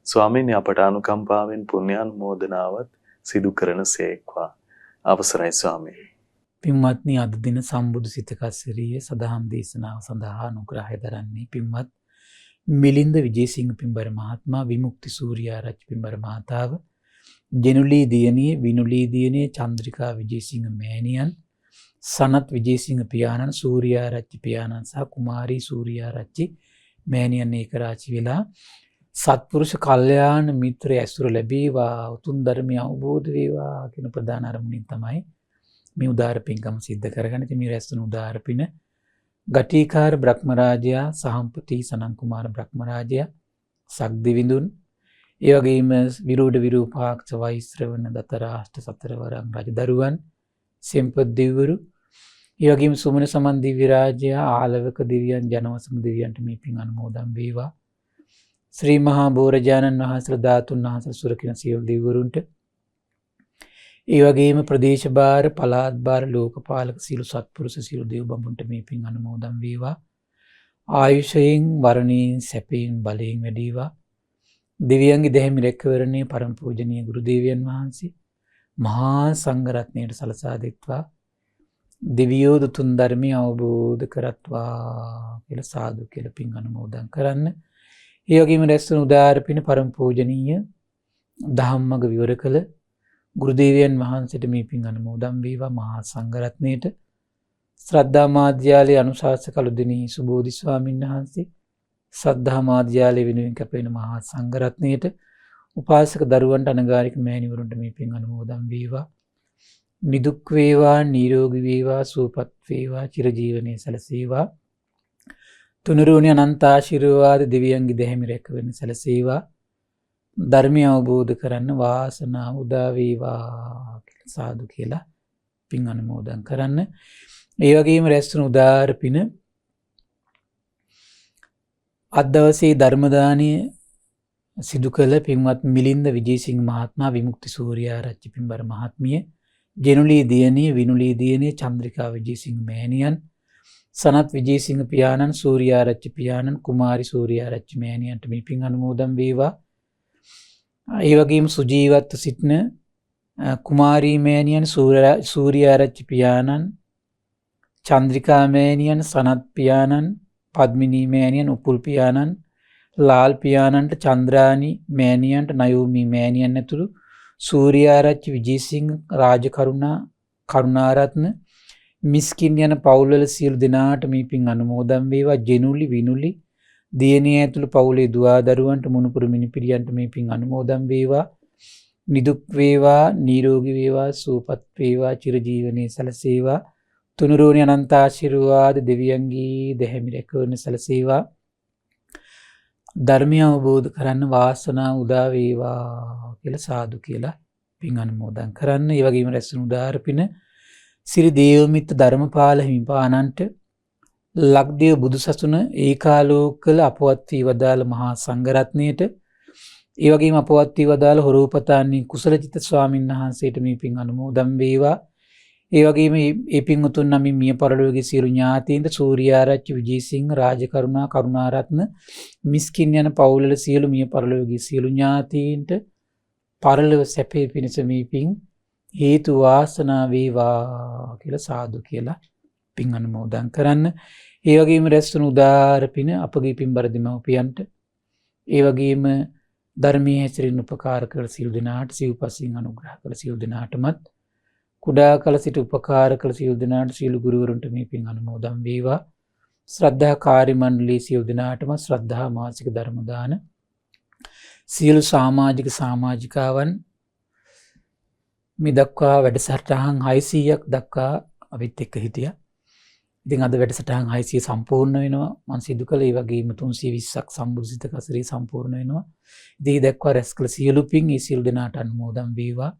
ස්වාමීනි අපට අනුකම්පාවෙන් පුණ්‍යානුමෝදනාවත් සිදු කරන සේක්වා. අවසරයි ස්වාමීනි. පින්වත්නි අද දින සම්බුදු සිතකස්සරියේ සදහම් දේශනාව සඳහා අනුග්‍රහය දරන්නේ පින්වත් මිලින්ද විජේසිංහ පින්බර මහත්මයා, විමුක්ති සූර්යාරච්චි පින්බර මහතාව, ජෙනුලී දියණිය, විනුලී දියණිය, චන්ද්‍රිකා විජේසිංහ මෑණියන්, සනත් විජේසිංහ පියාණන්, සූර්යාරච්චි පියාණන් සහ කුමාරී සූර්යාරච්චි මෑණියන් ඒකරාචි වෙලා සත්පුරුෂ කල්යාණ මිත්‍ර ඇසුර ලැබේවා, උතුම් ධර්මය අවබෝධ වේවා කියන ප්‍රධාන අරමුණින් තමයි මේ උදාර පින්කම සිද්ධ කරගන්නේ. ඉතින් මේ රැස්වන උදාර පින ගටිකාර බ්‍රහ්මරාජයා, සහම්පති සනන් කුමාර බ්‍රහ්මරාජයා, සක්දිවිඳුන්, ඒ වගේම විරෝධ විරූපාක්ෂ වෛශ්‍රවණ දතරාෂ්ට සතරවරන් රජදරුවන්, සෙම්පත් දෙවිවරු, ඒ වගේම සුමන සමන් දිව්‍ය රාජයා, ආලවක දෙවියන්, ජනවසම දෙවියන්ට මේ පින් අනුමෝදන් වේවා. ශ්‍රී මහා බෝරජාණන් වහන්සේ, ධාතුන් වහන්සේ, සුරකින සියලු දෙවිවරුන්ට, ඒ වගේම ප්‍රදේශ භාර, පළාත් භාර, ලෝකපාලක සියලු සත්පුරුෂ සියලු දේව බඹුන්ට මේ පින් අනුමෝදන් වේවා. ආයුෂයෙන්, වරණයෙන්, සැපයෙන්, බලයෙන් වැඩිවා. දෙවියන්ගේ දෙහිමි රැකවරණයේ පරම පූජනීය ගුරු දේවයන් වහන්සේ මහා සංඝරත්නයට සලසා දෙත්වා. දෙවියෝ දුතුන් ධර්මය අවබෝධ කරත්වා කියලා සාදු කියලා පින් අනුමෝදන් කරන්න. ඒ වගේම රැස්වන උදාාර පින පරම පූජනීය ධම්මග විවර කළ ගුරු දේවයන් වහන්සේට මේ පින් අනුමෝදන් වේවා. මහා සංඝරත්නයට, ශ්‍රද්ධා මාධ්‍යාලයේ අනුශාසක අලුදිනී සුබෝධි ස්වාමීන් වහන්සේ, ශ්‍රද්ධා මාධ්‍යාලයේ වෙනුවෙන් කැපෙන මහා සංඝරත්නයට, උපාසක දරුවන්ට, අනගාരിക මෑණිවරුන්ට මේ පින් අනුමෝදන් වේවා. නිදුක් වේවා, නිරෝගී වේවා, සුවපත් වේවා, චිරජීවනයේ සැලසේවා. තුනුරුවනි අනන්ත ආශිර්වාද දෙවියන්ගේ දෙහිමි රැකවරණ සැලසේවා. ධර්මය අවබෝධ කරන්න වාසනාව උදා වේවා කියලා සාදු කියලා පින් අනුමෝදන් කරන්න. ඒ වගේම රැස්වන උදාාර පින අද දවසේ ධර්ම දානය සිදු කළ පින්වත් මිලින්ද විජේසිංහ මහත්මයා, විමුක්ති සූර්යාරච්චි පින්බර මහත්මිය, ජෙනුලී දියණිය, විනුලී දියණිය, චන්ද්‍රිකා විජේසිංහ මෑණියන්, සනත් විජේසිංහ පියාණන්, සූර්යාරච්චි පියාණන්, කුමාරි සූර්යාරච්චි මෑණියන්ට මේ පින් අනුමෝදන් වේවා. ඒ වගේම සුජීවත්ව සිටින කුමාරී මෑණියන්, සූර්යාරච්චි පියාණන්, චන්ද්‍රිකා මෑණියන්, සනත් පියාණන්, පද්මිනී මෑණියන්, උපුල් පියාණන්, ලාල් පියාණන්ට, චන්ද්‍රානි මෑණියන්ට, නයෝමි මෑණියන් ඇතුළු සූර්යාරච්චි, විජේසිංහ, රාජකරුණා, කරුණාරත්න, මිස්කින් යන පවුල්වල සියලු දෙනාට මේ පින් අනුමෝදන් වේවා. ජෙනුලි, විනුලි දියණිය ඇතුළු පවුලේ දුවා දරුවන්ට, මුණුපුරු මිනිපිරියන්ට මේ පින් අනුමෝදන් වේවා. නිදුක් වේවා, නිරෝගී වේවා, සුවපත් වේවා, චිරජීවනයේ සැලසේවා. තුනුරුවනි අනන්ත ආශිර්වාද දෙවියන්ගේ දෙහිමි රැකවරණ සැලසේවා. ධර්මය අවබෝධ කරන්න වාසනාව උදා වේවා කියලා සාදු කියලා පින් අනුමෝදන් කරන්න. ඒ වගේම රැස්වන උදාාර පින සිරි දේවමිත්ත ධර්මපාල හිමිපාණන්ට, ලක්දිව බුදුසසුන ඒකාලෝක කළ අපවත් වී වදාළ මහා සංඝරත්නයට, ඒ වගේම අපවත් වී වදාළ හොරෝපතාණී කුසලචිත්ත ස්වාමීන් වහන්සේට මේ පින් අනුමෝදන් වේවා. ඒ වගේම මේ පින්වතුන් නමින් මිය පරලෝකයේ සියලු ඥාතීන්ට, සූර්යාරච්චි, විජේසිංහ, රාජකරුණා, කරුණාරත්න, මිස්කින් යන පවුල්වල සියලු මිය පරලෝකයේ සියලු ඥාතීන්ට පරලොව සැපේ පිණිස මේ පින් හේතු වාසනා වේවා කියලා සාදු කියලා පින් අනුමෝදන් කරන්න. ඒ වගේම රැස්වන උදාාර පින අපගේ පින්බර දෙමව්පියන්ට, ඒ වගේම ධර්මයේ හැසිරෙන උපකාර කළ සියලු දෙනාට සිව්පසින් අනුග්‍රහ කළ සියලු දෙනාටමත් කුඩා කල සිට උපකාර කළ සියලු දෙනාට සියලු ගුරුවරුන්ට මේ පින් අනුමෝදන් වේවා. ශ්‍රද්ධා කාර්ය මණ්ඩලයේ සියලු දෙනාටම ශ්‍රද්ධා මාසික ධර්ම දාන සියලු සමාජික සමාජිකාවන් මේ දක්වා වැඩසටහන් 600ක් දක්වා අපිත් එක්ක හිටියා. ඉතින් අද වැඩසටහන් 600 සම්පූර්ණ වෙනවා. මම සිදු කළ ඒ වගේම 320ක් සම්බුද්ධිත කසරේ සම්පූර්ණ වෙනවා. ඉතින් දක්වා රැස් කළ සියලු පින් ඒ සියලු දෙනාට අනුමෝදන් වේවා.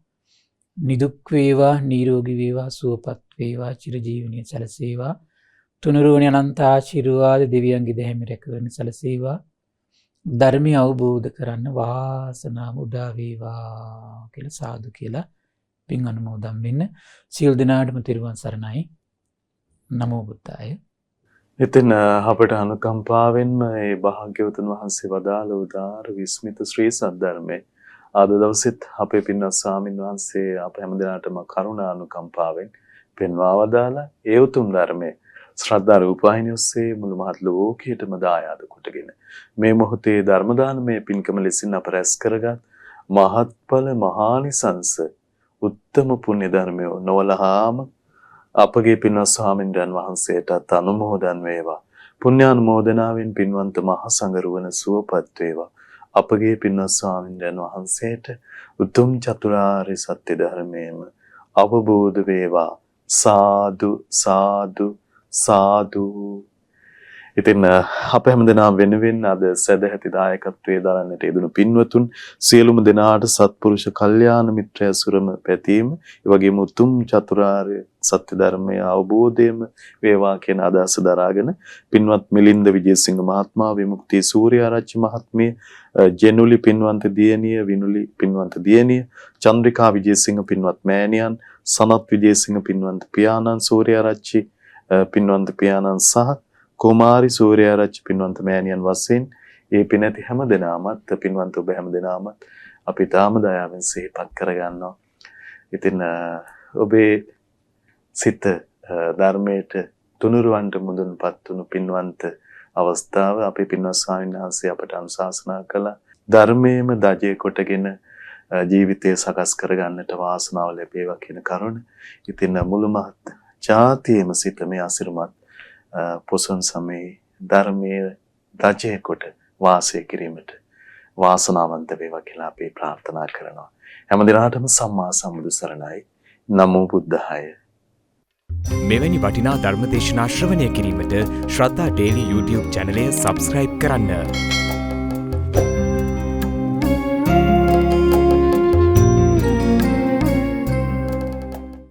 නිදුක් වේවා, නිරෝගී වේවා, සුවපත් වේවා, චිරජීවනයේ සැලසේවා. තුනුරුවනි අනන්ත ආශිර්වාද දෙවියන්ගේ දෙහැම රැකවරණ සැලසේවා. ධර්මය අවබෝධ කරන්න වාසනාව උදා වේවා කියලා සාදු කියලා පින් අනුමෝදන් වෙන්න. සියලු දෙනාටම තෙරුවන් සරණයි. නමෝ බුද්දාය. ඉතින් අපට අනුකම්පාවෙන්ම මේ භාග්‍යවතුන් වහන්සේ වදාළ උදාර විස්මිත ශ්‍රී සද්ධර්මයේ අද දවසෙත් අපේ පින්වත් ස්වාමින් වහන්සේ අප හැමදෙනාටම කරුණා අනුකම්පාවෙන් පෙන්වා වදාලා ඒ උතුම් ධර්මයේ ශ්‍රද්ධා රූපවාහිනිය ඔස්සේ මුළු මහත් ලෝකයටම දායාද කොටගෙන මේ මොහොතේ ධර්ම දානමය පින්කම ලෙසින් අප රැස් කරගත් මහත්ඵල මහානිසංස උත්තම පුණ්‍ය ධර්මය නොවලහාම අපගේ පින්වත් ස්වාමින්වයන් වහන්සේට අනුමෝදන් වේවා. පුණ්‍යානුමෝදනාවෙන් පින්වන්ත මහ සංඝරුවන සුවපත් වේවා. අපගේ පින්වත් ස්වාමින්වයන් වහන්සේට උතුම් චතුරාර්ය සත්‍ය ධර්මයේම අවබෝධ වේවා. සාදු සාදු සාදු. ඉතින් අප හැමදෙනා වෙනුවෙන් අද සදැහැති දායකත්වයේ දරන්නට යෙදුණු පින්වතුන් සියලුම දෙනාට සත්පුරුෂ කල්යාණ මිත්‍ර ඇසුරම පැතීම, ඒ වගේම උතුම් චතුරාර්ය සත්‍ය ධර්මයේ අවබෝධයම වේවා කියන අදහස දරාගෙන පින්වත් මිලින්ද විජේසිංහ මහත්මයා, විමුක්ති සූර්යාරච්චි මහත්මිය, ජෙනුලි පින්වන්ත දියණිය, විනුලි පින්වන්ත දියණිය, චන්ද්‍රිකා විජේසිංහ පින්වත් මෑණියන්, සනත් විජේසිංහ පින්වන්ත පියාණන්, සූර්යාරච්චි පින්වන්ත පියාණන් සහ කුමාරි සූර්යාරච්චි පින්වන්ත මෑණියන් වශයෙන් ඒ පිනැති හැම දෙනාමත් පින්වන්ත ඔබ හැම දෙනාමත් අපි තාම දයාවෙන් සිහිපත් කරගන්නවා. ඉතින් ඔබේ සිත ධර්මයට තුනුරුවන්ට මුදුන්පත් වුණු පින්වන්ත අවස්ථාව අපේ පින්වත් ස්වාමීන් වහන්සේ අපට අනුශාසනා කළා. ධර්මයේම දජය කොටගෙන ජීවිතය සකස් කරගන්නට වාසනාව ලැබේවා කියන කරුණ. ඉතින් මුළු මහත් ජාතියේම සිත මේ අසිරිමත් පොසොන් සමයේ ධර්මයේ දජය කොට වාසය කිරීමට වාසනාවන්ත වේවා කියලා අපි ප්‍රාර්ථනා කරනවා. හැම දිනකටම සම්මා සම්බුදු සරණයි. නමෝ බුද්ධාය. මෙවැනි වටිනා ධර්ම දේශනා ශ්‍රවණය කිරීමට ශ්‍රද්ධා ඩේලි YouTube චැනලය සබස්ක්‍රයිබ් කරන්න.